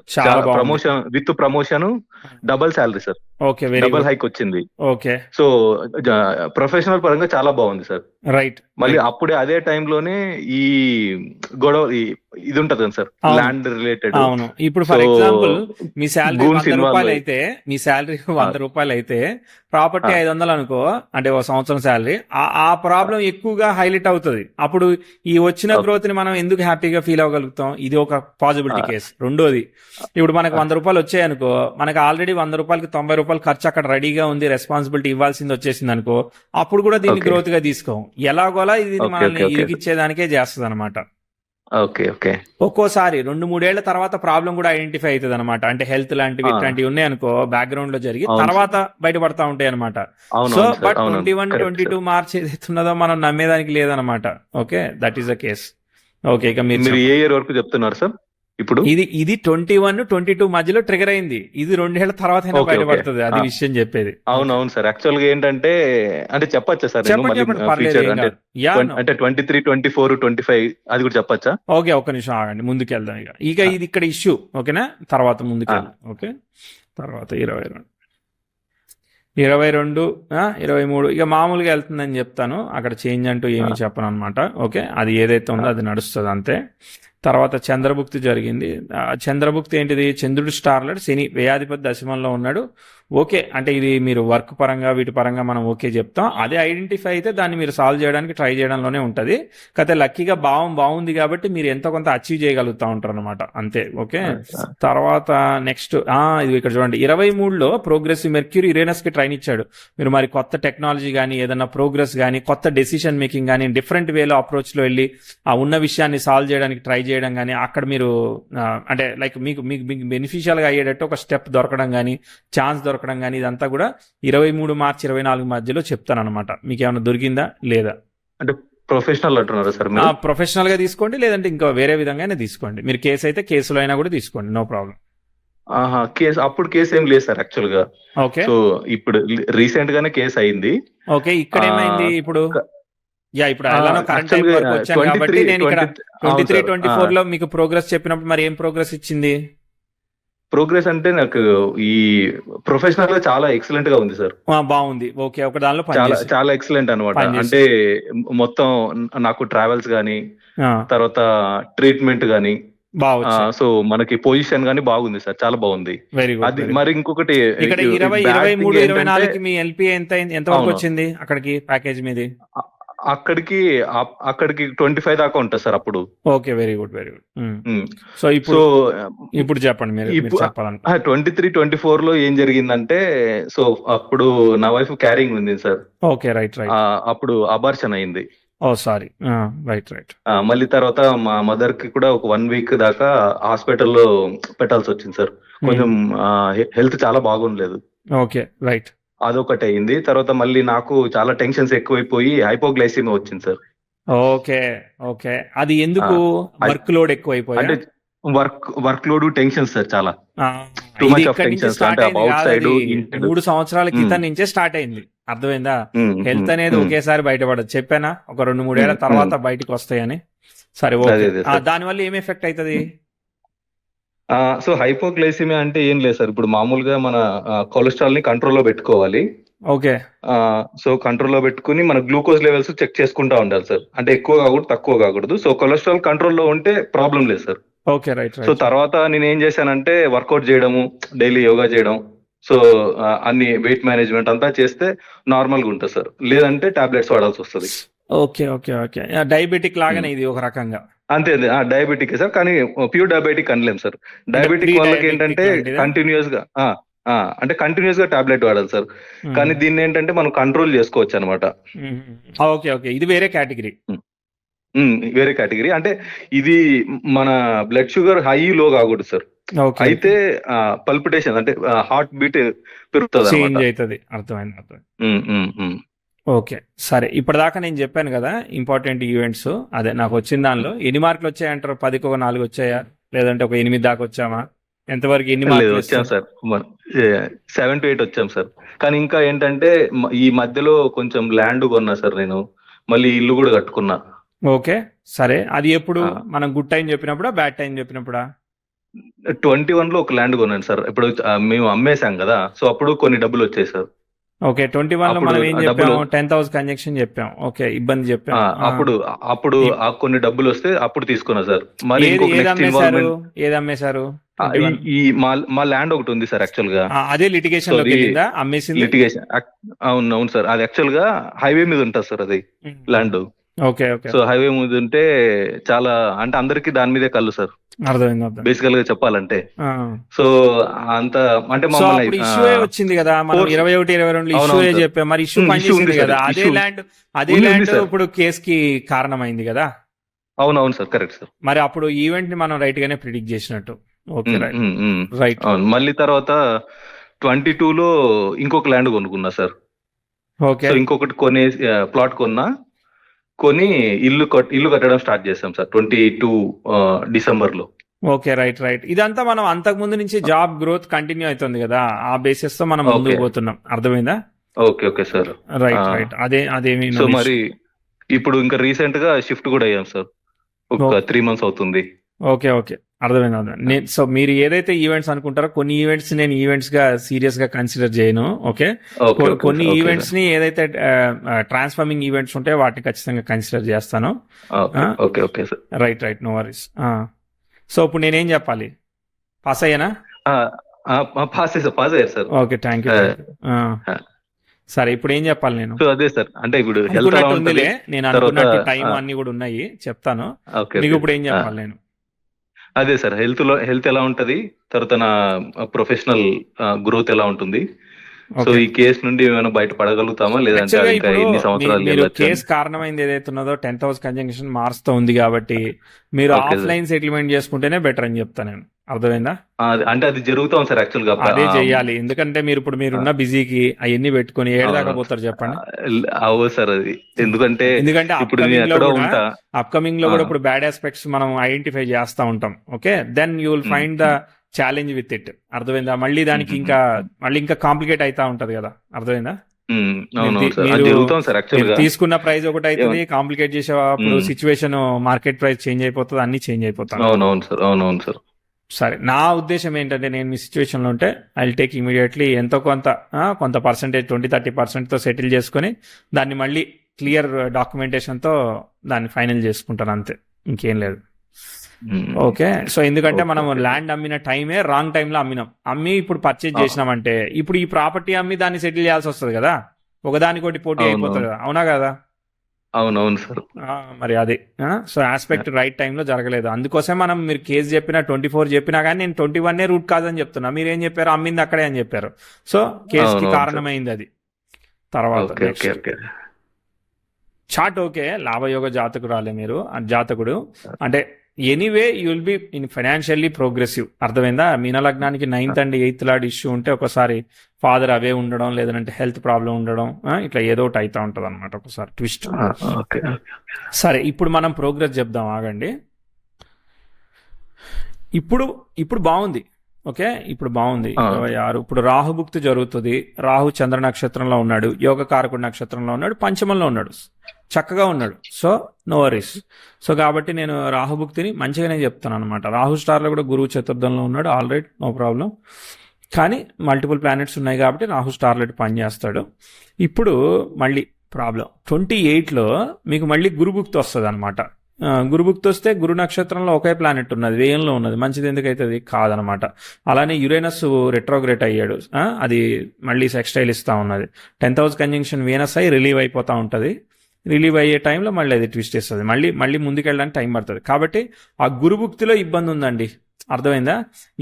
Promotion with promotion, double salary sir. Double hike వచ్చింది. సో ప్రొఫెషనల్ పరంగా చాలా బాగుంది సార్. రైట్. మళ్ళీ అప్పుడే అదే టైంలోనే ఈ గొడవ ఇది ఉంటది సార్, ల్యాండ్ రిలేటెడ్. అవును. ఇప్పుడు ఫర్ ఎగ్జాంపుల్ మీ శాలరీ 100 రూపాయలు అయితే మీ శాలరీ 100 రూపాయలు అయితే ప్రాపర్టీ 500 అనుకో, అంటే ఒక సంవత్సరం శాలరీ, ఆ ప్రాబ్లం ఎక్కువగా హైలైట్ అవుతుంది. అప్పుడు ఈ వచ్చిన గ్రోత్ ని మనం ఎందుకు హ్యాపీగా ఫీల్ అవ్వగలుగుతాం? ఇది ఒక పాజిబిలిటీ కేసు. రెండోది, ఇప్పుడు మనకు 100 రూపాయలు వచ్చాయనుకో, మనకు ఆల్రెడీ 100 రూపాయలకి 90 రూపాయలు ఖర్చు అక్కడ రెడీగా ఉంది, రెస్పాన్సిబిలిటీ ఇవ్వాల్సింది వచ్చేసింది అనుకో, అప్పుడు కూడా దీన్ని గ్రోత్ గా తీసుకోం. ఎలాగోలా ఇది మనల్ని ఇరికిచ్చేదానికే చేస్తుంది అనమాట. Okay okay. ఒక్కోసారి 2-3 ఏళ్ల తర్వాత ప్రాబ్లం కూడా ఐడెంటిఫై అవుతుంది అనమాట. అంటే హెల్త్ లాంటివి ఇట్లాంటివి ఉన్నాయనుకో, బ్యాక్గ్రౌండ్ లో జరిగి తర్వాత బయటపడతా ఉంటాయి అనమాట. సో బట్ 21-22 మార్చ్ ఏదైతే ఉన్నదో మనం నమ్మేదానికి లేదనమాట. Okay, that is the case. Okay, ఇక మీరు ఏ ఇయర్ వరకు చెప్తున్నారు సార్? ఇప్పుడు ఇది 21-22 మధ్యలో ట్రిగర్ అయింది. ఇది 2 ఏళ్ల తర్వాత బయటపడుతుంది, అది విషయం చెప్పేది. అవునవును సార్. యాక్చువల్ గా ఏంటంటే, అంటే చెప్పచ్చా సార్? అంటే 23, 24, 25 అది కూడా చెప్పచ్చా? ఓకే, ఒక్క నిమిషం ఆగండి, ముందుకెళ్దాం. ఇక ఇది ఇక్కడ ఇష్యూ. ఓకేనా, తర్వాత ముందుకెళ్దాం. ఓకే, తర్వాత 22, 23 ఇక మామూలుగా వెళ్తుందని చెప్తాను. అక్కడ చేంజ్ అంటూ ఏమి చెప్పను అనమాట. ఓకే, అది ఏదైతే ఉందో అది నడుస్తుంది అంతే. తర్వాత చంద్రభుక్తి జరిగింది. చంద్రభుక్తి ఏంటిది? చంద్రుడు స్టార్లెట్, శని వ్యయాధిపతి దశమంలో ఉన్నాడు. ఓకే, అంటే ఇది మీరు వర్క్ పరంగా వీటి పరంగా మనం ఓకే చెప్తాం. అదే ఐడెంటిఫై అయితే దాన్ని మీరు సాల్వ్ చేయడానికి ట్రై చేయడంలోనే ఉంటుంది. కాకపోతే లక్కీగా భావం బాగుంది కాబట్టి మీరు ఎంతో కొంత అచీవ్ చేయగలుగుతా ఉంటారు అనమాట, అంతే. ఓకే, తర్వాత నెక్స్ట్ ఇది ఇక్కడ చూడండి, 23లో ప్రోగ్రెసివ్ మెర్క్యూరీ యురేనస్ కి ట్రైన్ ఇచ్చాడు. మీరు మరి కొత్త టెక్నాలజీ కానీ, ఏదైనా ప్రోగ్రెస్ కానీ, కొత్త డెసిషన్ మేకింగ్ కానీ, డిఫరెంట్ వేలో అప్రోచ్ లో వెళ్ళి ఆ ఉన్న విషయాన్ని సాల్వ్ చేయడానికి ట్రై చేయడం కానీ, అక్కడ మీరు అంటే లైక్ మీకు మీకు బెనిఫిషియల్ గా అయ్యేటట్టు ఒక స్టెప్ దొరకడం కానీ, ఛాన్స్ దొరకడం కానీ, ఇదంతా కూడా 23 మార్చి 24 మధ్యలో చెప్తాను అనమాట. మీకు ఏమైనా దొరికిందా లేదా? అంటే ప్రొఫెషనల్ అంటున్నారా సార్? ప్రొఫెషనల్ గా తీసుకోండి, లేదంటే ఇంకా వేరే విధంగా తీసుకోండి. మీరు కేసు అయితే కేసులో అయినా కూడా తీసుకోండి, నో ప్రాబ్లం. కేసు అప్పుడు కేసు ఏం లేదు సార్ యాక్చువల్ గా. ఓకే, సో ఇప్పుడు రీసెంట్ గానే కేసు అయింది. ఓకే, ఇక్కడ ఏమైంది ఇప్పుడు? ఇప్పుడు ఎలానో కరెంట్ టైం వరకు వచ్చాను కాబట్టి నేను ఇక్కడ 23-24 లో మీకు ప్రోగ్రెస్ చెప్పినప్పుడు మరి ఏం ప్రోగ్రెస్ ఇచ్చింది? ప్రోగ్రెస్ అంటే నాకు ఈ ప్రొఫెషనల్ గా చాలా ఎక్సలెంట్ గా ఉంది సార్. బాగుంది. ఓకే, ఒక దానిలో చాలా ఎక్సలెంట్ అనమాట. అంటే మొత్తం నాకు ట్రావెల్స్ గానీ, తర్వాత ట్రీట్మెంట్ గానీ, సో మనకి పొజిషన్ గానీ బాగుంది సార్, చాలా బాగుంది. Very good. అది మరి ఇంకొకటి, ఇక్కడ 23-24 మీ ఎల్పీ ఎంత వరకు వచ్చింది అక్కడికి ప్యాకేజ్ మీది? అక్కడికి 25 దాకా ఉంటుంది సార్ అప్పుడు. Okay, very good, very good. So ఇప్పుడు చెప్పండి మీరు చెప్పాలంటే. 23-24 లో ఏం జరిగిందంటే, సో అప్పుడు నా వైఫ్ క్యారింగ్ ఉంది సార్. Okay, right. అప్పుడు అబార్షన్ అయింది. ఓ సారీ, రైట్. మళ్ళీ తర్వాత మా మదర్ కి కూడా ఒక 1 వీక్ దాకా హాస్పిటల్లో పెట్టాల్సి వచ్చింది సార్. కొంచెం హెల్త్ చాలా బాగుండలేదు. Okay, right. అదొకటి అయింది. తర్వాత మళ్ళీ నాకు చాలా టెన్షన్స్ ఎక్కువైపోయి హైపోగ్లైసిమియా వచ్చింది సార్. ఓకే, అది ఎందుకు? వర్క్ లోడ్ ఎక్కువైపోయి, అంటే వర్క్ లోడ్ టెన్షన్స్ సార్, చాలా టూ మచ్ ఆఫ్ టెన్షన్స్. అంటే అవుట్ సైడ్ 3 సంవత్సరాల క్రితం నుంచే స్టార్ట్ అయింది, అర్థమైందా? హెల్త్ అనేది ఒకేసారి బయటపడదు, చెప్పానా? ఒక 2-3 ఏళ్ల తర్వాత బయటకు వస్తాయని. సరే, ఓకే. దాని వల్ల ఏం ఎఫెక్ట్ అవుతుంది? సో హైపోగ్లైసిమియా అంటే ఏం లేదు సార్. ఇప్పుడు మామూలుగా మన కొలెస్ట్రాల్ ని కంట్రోల్లో పెట్టుకోవాలి. ఓకే, సో కంట్రోల్లో పెట్టుకుని మన గ్లూకోజ్ లెవెల్స్ చెక్ చేసుకుంటా ఉండాలి సార్. అంటే ఎక్కువ కాకూడదు, తక్కువ కాకూడదు. సో కొలెస్ట్రాల్ కంట్రోల్లో ఉంటే ప్రాబ్లం లేదు సార్. Okay, right. సో తర్వాత నేను ఏం చేశానంటే వర్కౌట్ చేయడము, డైలీ యోగా చేయడం, సో అన్ని వెయిట్ మేనేజ్మెంట్ అంతా చేస్తే నార్మల్ గా ఉంటుంది సార్. లేదంటే టాబ్లెట్స్ వాడాల్సి వస్తుంది. ఓకే, డయాబెటిక్ లాగానే ఇది ఒక రకంగా. అంతే, డయాబెటిక్ సార్. కానీ ప్యూర్ డయాబెటిక్ అనలేం సార్. డయాబెటిక్ వాళ్ళకి ఏంటంటే కంటిన్యూస్ గా టాబ్లెట్ వాడాలి సార్. కానీ దీన్ని ఏంటంటే మనం కంట్రోల్ చేసుకోవచ్చు అనమాట. ఓకే, ఇది వేరే కేటగిరీ. అంటే ఇది మన బ్లడ్ షుగర్ హై లో కాకూడదు సార్. అయితే పల్పిటేషన్ అంటే హార్ట్ బీట్ పెరుగుతుంది. అర్థమైంది. ఓకే, సరే. ఇప్పటిదాకా నేను చెప్పాను కదా ఇంపార్టెంట్ ఈవెంట్స్. అదే నాకు వచ్చిన దానిలో ఎన్ని మార్కులు వచ్చాయంటారు? 10కి ఒక 4 వచ్చాయా, లేదంటే ఒక 8 దాకా వచ్చామా? ఎంతవరకు ఎన్ని మార్కులు వచ్చాం సార్? 7 to 8 వచ్చాం సార్. కానీ ఇంకా ఏంటంటే ఈ మధ్యలో కొంచెం ల్యాండ్ కొన్నా సార్ నేను, మళ్ళీ ఇల్లు కూడా కట్టుకున్నా. ఓకే, సరే. అది ఎప్పుడు మనం గుడ్ టైం చెప్పినప్పుడా, బ్యాడ్ టైం చెప్పినప్పుడా? 21లో ఒక ల్యాండ్ కొన్నాను సార్. ఇప్పుడు మేము అమ్మేశాం కదా, సో అప్పుడు కొన్ని డబ్బులు వచ్చాయి సార్. ఓకే, 21లో మనం ఏం చెప్పాము? 10,000 కన్జెక్షన్ చెప్పాం. ఓకే, ఇబ్బంది చెప్పాం. అప్పుడు కొన్ని డబ్బులు వస్తే అప్పుడు తీసుకున్నా సార్. మరి ఏది అమ్మేశారు? ఈ మా ల్యాండ్ ఒకటి ఉంది సార్ యాక్చువల్ గా. అదే లిటిగేషన్ లోకి వెళ్ళిందా, అమ్మేసింది? లిటిగేషన్, అవును అవును సార్. అది యాక్చువల్ గా హైవే మీద ఉంటుంది సార్ అది land. Okay okay. So highway మీద ఉంటే చాలా, అంటే అందరికి దాని మీదే కళ్ళు సార్, అర్థమైంది. బేసికల్ గా చెప్పాలంటే. సో అంత అంటే సో అప్పుడు ఇష్యూ వచ్చింది కదా, మనం 21, 22 ఇష్యూ చెప్పాం, మరి ఇష్యూ పనిచేసింది కదా, అదే ల్యాండ్ ఇప్పుడు కేసు కి కారణమైంది కదా. అవునవును సార్, కరెక్ట్ సార్. మరి అప్పుడు ఈవెంట్ ని మనం రైట్ గానే ప్రిడిక్ట్ చేసినట్టు. Okay right. అవును. మళ్ళీ తర్వాత 22లో ఇంకొక ల్యాండ్ కొనుక్కున్నా సార్. ఓకే. సో ఇంకొకటి ప్లాట్ కొని ఇల్లు కట్టడం స్టార్ట్ చేసాం సార్ 22 డిసెంబర్ లో. Okay right. ఇదంతా మనం అంతకు ముందు నుంచి జాబ్ గ్రోత్ కంటిన్యూ అవుతుంది కదా, ఆ బేసిస్ తో మనం ముందుకు పోతున్నాం. అర్థమైందా? Okay sir. రైట్. అదేమి. సో మరి ఇప్పుడు ఇంకా రీసెంట్ గా షిఫ్ట్ కూడా అయ్యాం సార్, ఒక 3 months అవుతుంది. ఓకే అర్థమైంది. సో మీరు ఏదైతే ఈవెంట్స్ అనుకుంటారో, కొన్ని ఈవెంట్స్ నేను ఈవెంట్స్ గా సీరియస్ గా కన్సిడర్ చేయను. ఓకే. కొన్ని ఈవెంట్స్ ని ఏదైతే ట్రాన్స్ఫార్మింగ్ ఈవెంట్స్ ఉంటాయో వాటిని ఖచ్చితంగా కన్సిడర్ చేస్తాను. Okay sir. Right. No worries. So ఇప్పుడు నేనేం చెప్పాలి? పాస్ అయ్యానా? పాస్ అయ్యారు సార్. Okay, thank you. సరే, ఇప్పుడు ఏం చెప్పాలి నేను? అదే సార్, అంటే ఇప్పుడు నేను అనుకున్నట్టు టైం అన్ని కూడా ఉన్నాయి, చెప్తాను. మీకు ఇప్పుడు ఏం చెప్పాలి నేను? అదే సార్, హెల్త్ ఎలా ఉంటది, తర్వాత నా ప్రొఫెషనల్ గ్రోత్ ఎలా ఉంటుంది, సో ఈ కేసు నుండి ఏమైనా బయట పడగలుగుతామా, లేదంటే ఎన్ని సంవత్సరాలు? కేసు కారణమైంది ఏదైతే ఉన్నదో 10,000 కంజంక్షన్ మార్క్స్ తో ఉంది కాబట్టి మీరు ఆఫ్లైన్ సెటిల్మెంట్ చేసుకుంటేనే బెటర్ అని చెప్తాను నేను. అర్థమైందా? అంటే అది జరుగుతాం సార్ యాక్చువల్ గా. అదే చెయ్యాలి, ఎందుకంటే మీరున్న బిజీకి అవన్నీ పెట్టుకుని ఏడు దాకా పోతారు చెప్పండి. అవు సార్, అది ఎందుకంటే అప్కమింగ్ లో కూడా ఇప్పుడు బ్యాడ్ ఆస్పెక్ట్స్ మనం ఐడెంటిఫై చేస్తా ఉంటాం. Okay, then you will find the challenge with it. అర్థమైందా? మళ్ళీ దానికి ఇంకా కాంప్లికేట్ అవుతా ఉంటది కదా. అర్థమైందా? తీసుకున్న ప్రైస్ ఒకటి అవుతుంది, కాంప్లికేట్ చేసేటప్పుడు సిచ్యువేషన్, మార్కెట్ ప్రైస్ చేంజ్ అయిపోతుంది, అన్ని చేంజ్ అయిపోతాయి. అవునవును సార్. సరే, నా ఉద్దేశం ఏంటంటే, నేను మీ సిచ్యువేషన్ లో ఉంటే ఐ విల్ టేక్ ఇమీడియట్లీ ఎంతో కొంత పర్సెంటేజ్ 20-30% తో సెటిల్ చేసుకుని దాన్ని మళ్ళీ క్లియర్ డాక్యుమెంటేషన్ తో దాన్ని ఫైనల్ చేసుకుంటాను, అంతే, ఇంకేం లేదు. ఓకే. సో ఎందుకంటే మనం ల్యాండ్ అమ్మిన టైమే రాంగ్ టైంలో అమ్మి ఇప్పుడు పర్చేజ్ చేసినామంటే ఇప్పుడు ఈ ప్రాపర్టీ అమ్మి దాన్ని సెటిల్ చేయాల్సి వస్తుంది కదా, ఒకదానికోటి పోటీ అయిపోతుంది కదా. అవునా కదా? అవునవును సార్. మరి అది సో ఆస్పెక్ట్ రైట్ టైంలో జరగలేదు. అందుకోసం మీరు కేసు చెప్పినా 24 చెప్పినా కానీ నేను 21 రూట్ కాదని చెప్తున్నా. మీరేం చెప్పారు? అమ్మింది అక్కడే అని చెప్పారు. సో కేసుకి కారణమైంది అది. తర్వాత చార్ట్ ఓకే, లాభయోగ జాతకురాలే మీరు, జాతకుడు అంటే anyway you will be in financially progressive. అర్థమైందా? మీన లగ్నానికి 9th and 8th lord issue ఉంటే ఒకసారి ఫాదర్ అవే ఉండడం, లేదంటే హెల్త్ ప్రాబ్లం ఉండడం, ఇట్లా ఏదో ఒకటి అవుతా ఉంటది అనమాట ఒకసారి ట్విస్ట్. సరే, ఇప్పుడు మనం ప్రోగ్రెస్ చెప్దాం, ఆగండి. ఇప్పుడు బాగుంది. ఓకే, ఇప్పుడు బాగుంది. 26 ఇప్పుడు రాహుభుక్తి జరుగుతుంది. రాహు చంద్ర నక్షత్రంలో ఉన్నాడు, యోగ కారకుడు నక్షత్రంలో ఉన్నాడు, పంచమంలో ఉన్నాడు, చక్కగా ఉన్నాడు. So no worries. సో కాబట్టి నేను రాహుభుక్తిని మంచిగానే చెప్తాను అనమాట. రాహు స్టార్లో కూడా గురువు చతుర్థంలో ఉన్నాడు, ఆల్ రైట్, నో ప్రాబ్లం. కానీ మల్టిపుల్ ప్లానెట్స్ ఉన్నాయి కాబట్టి రాహు స్టార్లో పనిచేస్తాడు. ఇప్పుడు మళ్ళీ ప్రాబ్లం 28లో మీకు మళ్ళీ గురుభుక్తి వస్తుంది అనమాట. గురుభుక్తి వస్తే గురు నక్షత్రంలో ఒకే ప్లానెట్ ఉన్నది, వ్యయంలో ఉన్నది, మంచిది ఎందుకు అవుతుంది? కాదనమాట. అలానే యురేనస్ రెట్రోగ్రేట్ అయ్యాడు, అది మళ్ళీ సెక్స్టైల్ ఇస్తా ఉన్నది. 10,000 కంజంక్షన్ వీనస్ అయ్యి రిలీవ్ అయిపోతూ ఉంటుంది. రిలీవ్ అయ్యే టైంలో మళ్ళీ అది ట్విస్ట్ ఇస్తుంది, మళ్ళీ ముందుకెళ్ళడానికి టైం పడుతుంది. కాబట్టి ఆ గురుభుక్తిలో ఇబ్బంది ఉందండి. అర్థమైందా?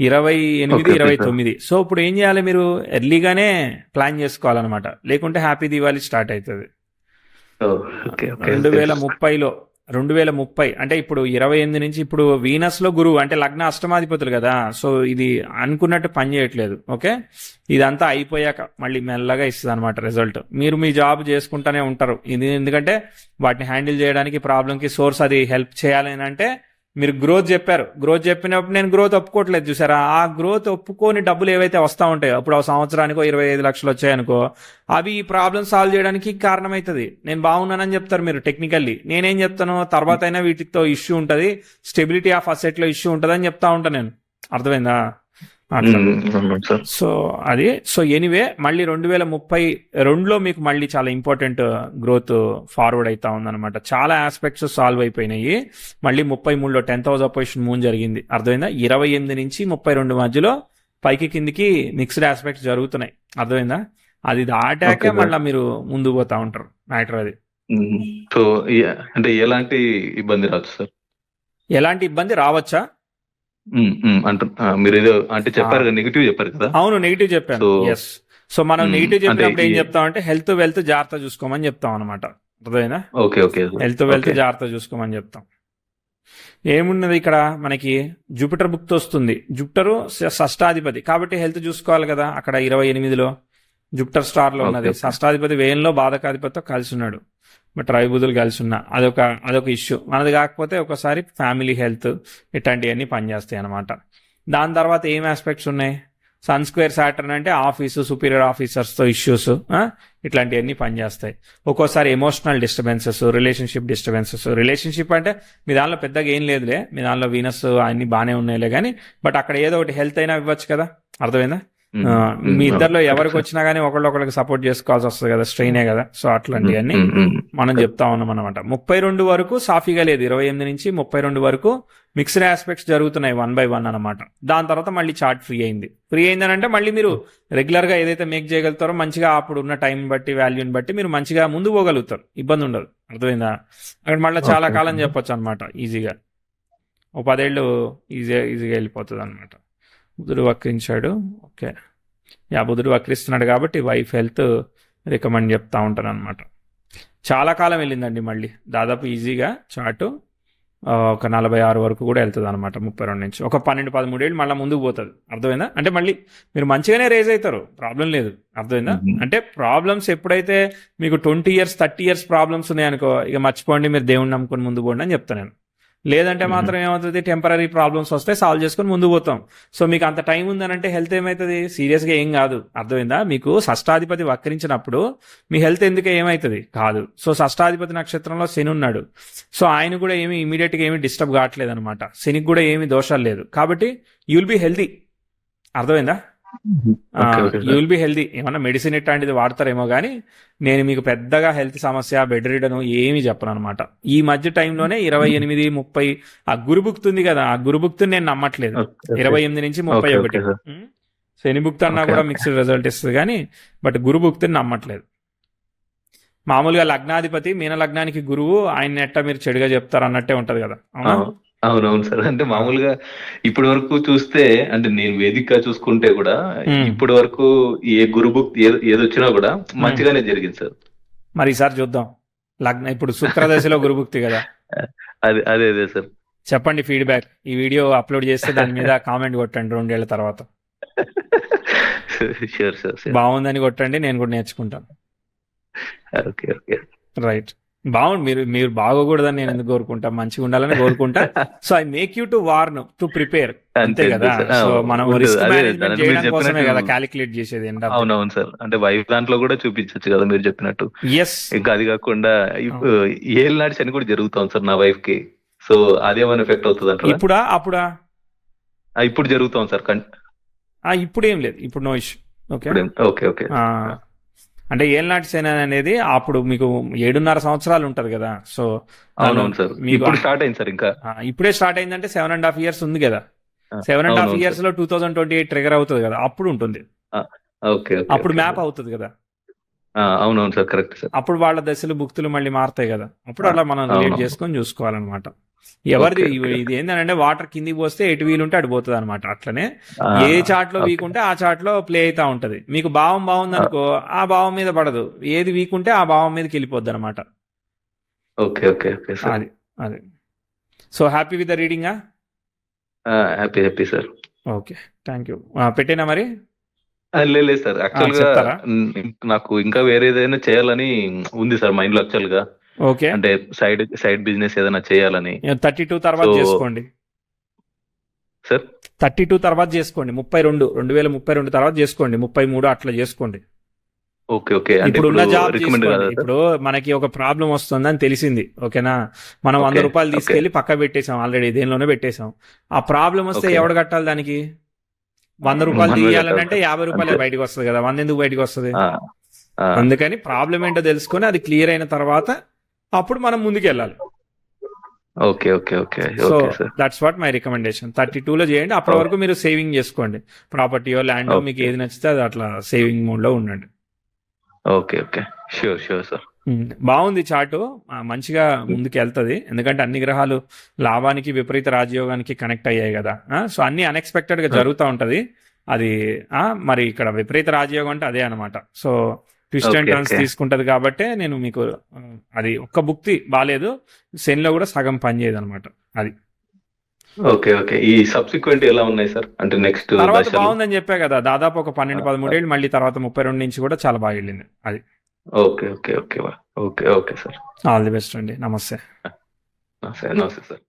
28, 29. సో ఇప్పుడు ఏం చేయాలి? మీరు ఎర్లీగానే ప్లాన్ చేసుకోవాలన్నమాట, లేకుంటే హ్యాపీ దివాళీ స్టార్ట్ అవుతుంది 2030 అంటే ఇప్పుడు 28 నుంచి ఇప్పుడు వీనస్ లో గురువు అంటే లగ్న అష్టమాధిపతులు కదా. సో ఇది అనుకున్నట్టు పని చేయట్లేదు. ఓకే, ఇదంతా అయిపోయాక మళ్ళీ మెల్లగా ఇస్తుంది అనమాట రిజల్ట్. మీరు మీ జాబ్ చేసుకుంటూనే ఉంటారు. ఇది ఎందుకంటే వాటిని హ్యాండిల్ చేయడానికి ప్రాబ్లంకి సోర్స్ అది హెల్ప్ చేయాలి అంటే మీరు గ్రోత్ చెప్పారు. గ్రోత్ చెప్పినప్పుడు నేను గ్రోత్ ఒప్పుకోవట్లేదు, చూసారా? ఆ గ్రోత్ ఒప్పుకొని డబ్బులు ఏవైతే వస్తూ ఉంటాయో, అప్పుడు ఆ సంవత్సరానికో 25 లక్షలు వచ్చాయనుకో, అవి ఈ ప్రాబ్లమ్ సాల్వ్ చేయడానికి కారణమవుతుంది. నేను బాగున్నానని చెప్తారు మీరు టెక్నికల్లీ. నేనేం చెప్తాను? తర్వాత అయినా వీటితో ఇష్యూ ఉంటుంది, స్టెబిలిటీ ఆఫ్ అసెట్లో ఇష్యూ ఉంటుంది అని చెప్తా ఉంటాను నేను. అర్థమైందా? అట్లా. అవును సార్. సో అది సో ఎనీవే మళ్ళీ 2032లో మీకు మళ్ళీ చాలా ఇంపార్టెంట్ గ్రోత్ ఫార్వర్డ్ అవుతా ఉందన్నమాట. చాలా ఆస్పెక్ట్స్ సాల్వ్ అయిపోయినాయి. మళ్ళీ 33లో 10th హౌస్ అపోజిషన్ మూన్ జరిగింది, అర్థమైందా? 28 నుంచి 32 మధ్యలో పైకి కిందికి మిక్స్డ్ ఆస్పెక్ట్స్ జరుగుతున్నాయి, అర్థమైందా? అది దాటాకే ఓకే సార్. మళ్ళీ మీరు ముందు పోతా ఉంటారు, మ్యాటర్ అది. సో అంటే ఎలాంటి ఇబ్బంది రాదు సార్? ఎలాంటి ఇబ్బంది రావచ్చా? మీరు ఏదో అంటే చెప్పారు కదా, నెగిటివ్ చెప్పారు కదా. అవును, నెగిటివ్ చెప్పాను. So yes. సో మనం నెగిటివ్ అంటే చెప్పినప్పుడు ఏం చెప్తామంటే హెల్త్ వెల్త్ జాగ్రత్త చూసుకోమని చెప్తాం అనమాట, అర్థమైందా? Okay okay health wealth okay జాగ్రత్త చూసుకోమని చెప్తాం. ఏమున్నది ఇక్కడ మనకి జూపిటర్ బుక్ వస్తుంది. జూపిటర్ షష్టాధిపతి కాబట్టి హెల్త్ చూసుకోవాలి కదా. అక్కడ 28లో జూపిటర్ స్టార్ లో ఉన్నది. ఓకే. షష్టాధిపతి వేయంలో బాధకాధిపతితో కలిసి ఉన్నాడు, బట్ రవిబుధులు కలిసి ఉన్నా అదొక ఇష్యూ మనది. కాకపోతే ఒకసారి ఫ్యామిలీ హెల్త్ ఇట్లాంటివన్నీ పనిచేస్తాయి అనమాట. దాని తర్వాత ఏం ఆస్పెక్ట్స్ ఉన్నాయి? సన్ స్క్వేర్ సాటర్న్ అంటే ఆఫీసు, సుపీరియర్ ఆఫీసర్స్తో ఇష్యూస్, ఇట్లాంటివన్నీ పనిచేస్తాయి. ఒక్కోసారి ఎమోషనల్ డిస్టర్బెన్సెస్, రిలేషన్షిప్ అంటే మీ దానిలో పెద్దగా ఏం లేదులే, మీ దానిలో వీనస్ అన్ని బాగానే ఉన్నాయిలే కానీ, బట్ అక్కడ ఏదో ఒకటి హెల్త్ అయినా ఇవ్వచ్చు కదా, అర్థమైందా? మీ ఇద్దరిలో ఎవరికి వచ్చినా కానీ ఒకళ్ళొకరికి సపోర్ట్ చేసుకోవాల్సి వస్తుంది కదా, స్ట్రెయినే కదా. సో అట్లాంటివన్నీ మనం చెప్తా ఉన్నాం అనమాట. 32 వరకు సాఫీగా లేదు, 28 నుంచి 32 వరకు మిక్స్డ్ ఆస్పెక్ట్స్ జరుగుతున్నాయి 1 by 1 అనమాట. దాని తర్వాత మళ్ళీ చార్ట్ ఫ్రీ అయింది అని అంటే మళ్ళీ మీరు రెగ్యులర్ గా ఏదైతే మేక్ చేయగలుగుతారో మంచిగా అప్పుడు ఉన్న టైం బట్టి వాల్యూని బట్టి మీరు మంచిగా ముందు పోగలుగుతారు, ఇబ్బంది ఉండదు, అర్థమైందా? అక్కడ మళ్ళీ చాలా కాలం చెప్పొచ్చు అనమాట, ఈజీగా 10 ఏళ్ళు ఈజీగా వెళ్ళిపోతుంది అనమాట. బుధుడు వక్రించాడు, ఓకే. బుధుడు వక్రిస్తున్నాడు కాబట్టి వైఫ్ హెల్త్ రికమెండ్ చెప్తా ఉంటాను అనమాట. చాలా కాలం వెళ్ళిందండి, మళ్ళీ దాదాపు ఈజీగా చార్టు ఒక 46 వరకు కూడా వెళ్తుంది అనమాట. 32 నుంచి ఒక 12-13 ఏళ్ళు మళ్ళీ ముందుకు పోతుంది, అర్థమైందా? అంటే మళ్ళీ మీరు మంచిగానే రేజ్ అవుతారు, ప్రాబ్లం లేదు, అర్థమైందా? అంటే ప్రాబ్లమ్స్ ఎప్పుడైతే మీకు 20 years 30 years ప్రాబ్లమ్స్ ఉన్నాయనుకో, ఇక మర్చిపోండి, మీరు దేవుణ్ణి నమ్ముకొని ముందు పోండి అని చెప్తాను నేను. లేదంటే మాత్రం ఏమవుతుంది, టెంపరీ ప్రాబ్లమ్స్ వస్తే సాల్వ్ చేసుకొని ముందు పోతాం. సో మీకు అంత టైం ఉందనంటే హెల్త్ ఏమవుతుంది, సీరియస్గా ఏం కాదు, అర్థమైందా? మీకు షష్టాధిపతి వక్రించినప్పుడు మీ హెల్త్ ఎందుకే ఏమవుతుంది కాదు. సో షష్టాధిపతి నక్షత్రంలో శని ఉన్నాడు, సో ఆయన కూడా ఏమి ఇమీడియట్గా ఏమి డిస్టర్బ్ కావట్లేదు అనమాట. శనికి కూడా ఏమి దోషాలు లేదు కాబట్టి యూ విల్ బి హెల్తీ, అర్థమైందా? You will be healthy. ఏమన్నా మెడిసిన్ ఇట్లాంటిది వాడతారేమో కానీ నేను మీకు పెద్దగా హెల్త్ సమస్య, బెడ్ రిడను ఏమీ చెప్పను అనమాట. ఈ మధ్య టైంలోనే 28-30 ఆ గురుభుక్తుంది కదా, ఆ గురుభుక్తిని నేను నమ్మట్లేదు. 28 నుంచి 31 శని భుక్తి అన్నా కూడా మిక్స్డ్ రిజల్ట్ ఇస్తుంది కానీ, బట్ గురుభుక్తిని నమ్మట్లేదు. మామూలుగా లగ్నాధిపతి మీన లగ్నానికి గురువు, ఆయన ఎట్టా మీరు చెడుగా చెప్తారు అన్నట్టే ఉంటది కదా. అవునా? అవునవును సార్. అంటే మామూలుగా ఇప్పటి వరకు చూస్తే, అంటే నేను వేదికగా చూసుకుంటే కూడా ఇప్పటి వరకు ఏ గురుభుక్తి ఏదొచ్చినా కూడా మంచిగానే జరిగింది సార్. మరి ఈసారి చూద్దాం. ఇప్పుడు శుక్రదశలో గురుభుక్తి కదా, అదే అదే అదే సార్. చెప్పండి ఫీడ్బ్యాక్. ఈ వీడియో అప్లోడ్ చేస్తే దాని మీద కామెంట్ కొట్టండి 2 ఏళ్ల తర్వాత. Sure sir. బాగుందని కొట్టండి, నేను కూడా నేర్చుకుంటాను. Okay okay right. బాగుంది. మీరు బాగోకూడదని నేను ఎందుకు కోరుకుంటా, మంచిగా ఉండాలని కోరుకుంటా. So I make you to warn, to prepare, అంతే కదా. సో మనం రిస్క్ మేనేజ్మెంట్ చేయడం కోసమే కదా క్యాలిక్యులేట్ చేసేది. అవునవును సార్. అంటే వైఫ్ దాంట్లో కూడా చూపించచ్చు కదా మీరు చెప్పినట్టు. ఎస్. ఇంకా అది కాకుండా ఏళ్ళనాటి శని కూడా జరుగుతాం సార్ నా వైఫ్ కి. సో అదేమైనా ఎఫెక్ట్ అవుతుంది అంటారా? అప్పుడా ఇప్పుడు జరుగుతాం సార్. ఇప్పుడు ఏం లేదు, ఇప్పుడు నో ఇష్యూ. Okay okay. అంటే ఏళ్ళనాటి శని అనేది అప్పుడు మీకు 7.5 సంవత్సరాలు ఉంటది కదా. సో అవునవును సార్. ఇప్పుడు స్టార్ట్ అయింది సార్. ఇంకా ఇప్పుడే స్టార్ట్ అయిందంటే 7.5 years ఉంది కదా. 7.5 years లో 2028 ట్రిగర్ అవుతుంది కదా, అప్పుడు ఉంటుంది. అప్పుడు మ్యాప్ అవుతుంది కదా. అవునవును సార్, కరెక్ట్ సార్. అప్పుడు వాళ్ళ దశలు భుక్తులు మళ్ళీ మారుతాయి కదా, అప్పుడు అలా మనం రిలేట్ చేసుకొని చూసుకోవాలన్నమాట. ఎవరిది ఇది ఏంటంటే వాటర్ కిందికి పోస్తే ఎటు వీలుంటే అటు పోతుంది అనమాట. అట్లనే ఏ చాట్ లో వీక్ ఉంటే ఆ చాట్ లో ప్లే అవుతా ఉంటది. మీకు భావం బాగుంది అనుకో, ఆ భావం మీద పడదు. ఏది వీక్ ఉంటే ఆ భావం మీదకి వెళ్ళిపోద్ది అనమాట. అది. So happy with the reading? Happy sir. Okay, thank you. పెట్టేనా మరి? లేదు సార్, యాక్చువల్ గా నాకు ఇంకా వేరే ఏదైనా చేయాలని ఉంది సార్ మైండ్ లో. యాక్చువల్ గా ఓకే, అంటే సైడ్ బిజినెస్ ఏదైనా చేయాలని. 32 తర్వాత చేసుకోండి సార్. 32 తర్వాత చేసుకోండి. 2032 తర్వాత చేసుకోండి. 33 అట్లా చేసుకోండి. ఓకే. ఇప్పుడు ఉన్న జాబ్ ఇప్పుడు మనకి ఒక ప్రాబ్లం వస్తుందని తెలిసింది, ఓకేనా? మనం 100 రూపాయలు తీసుకెళ్లి పక్క పెట్టేసాం, ఆల్రెడీ దేనిలోనే పెట్టేసాం. ఆ ప్రాబ్లం వస్తే ఎవడు కట్టాలి దానికి? ₹100 మనమే తీయాలని అంటే కట్టాలి సార్. ₹50 అంతే. బయటకు వస్తుంది కదా, 100 ఎందుకు బయటకు వస్తుంది? ఆ, ఆ, అందుకని ప్రాబ్లం ఏంటో తెలుసుకొని అది క్లియర్ అయిన తర్వాత అప్పుడు మనం ముందుకు వెళ్ళాలి. Okay okay okay so okay sir. That's what my recommendation. 32లో చేయండి. అప్పటి వరకు మీరు సేవింగ్ చేసుకోండి. ప్రాపర్టీయో ల్యాండో మీకు ఓకే ఏది నచ్చితే అది అట్లా సేవింగ్ మోడ్లో ఉండండి. Okay okay sure sure sir. బాగుంది చార్టు, మంచిగా ముందుకు వెళ్తుంది. ఎందుకంటే అన్ని గ్రహాలు లాభానికి విపరీత రాజయోగానికి కనెక్ట్ అయ్యాయి కదా. సో అన్ని అన్ఎక్స్పెక్టెడ్ గా జరుగుతూ ఉంటది. అది మరి ఇక్కడ విపరీత రాజయోగం అంటే అదే అనమాట. So twist and okay turns okay తీసుకుంటది కాబట్టి నేను మీకు అది ఒక్క బుక్తి బాగాలేదు, శనిలో కూడా సగం పని చేయదు అనమాట. అది ఓకే ఓకే. ఈ సబ్సిక్వెంట్ ఎలా ఉన్నాయి సార్? అంటే నెక్స్ట్ తర్వాత దశలు. బాగుందని చెప్పా కదా, దాదాపు ఒక 12-13 ఏళ్ళు, మళ్ళీ తర్వాత 32 నుంచి కూడా చాలా బాగా వెళ్ళింది. అది okay okay okay okay okay sir. All the best అండి. నమస్తే. నమస్తే నమస్తే సార్.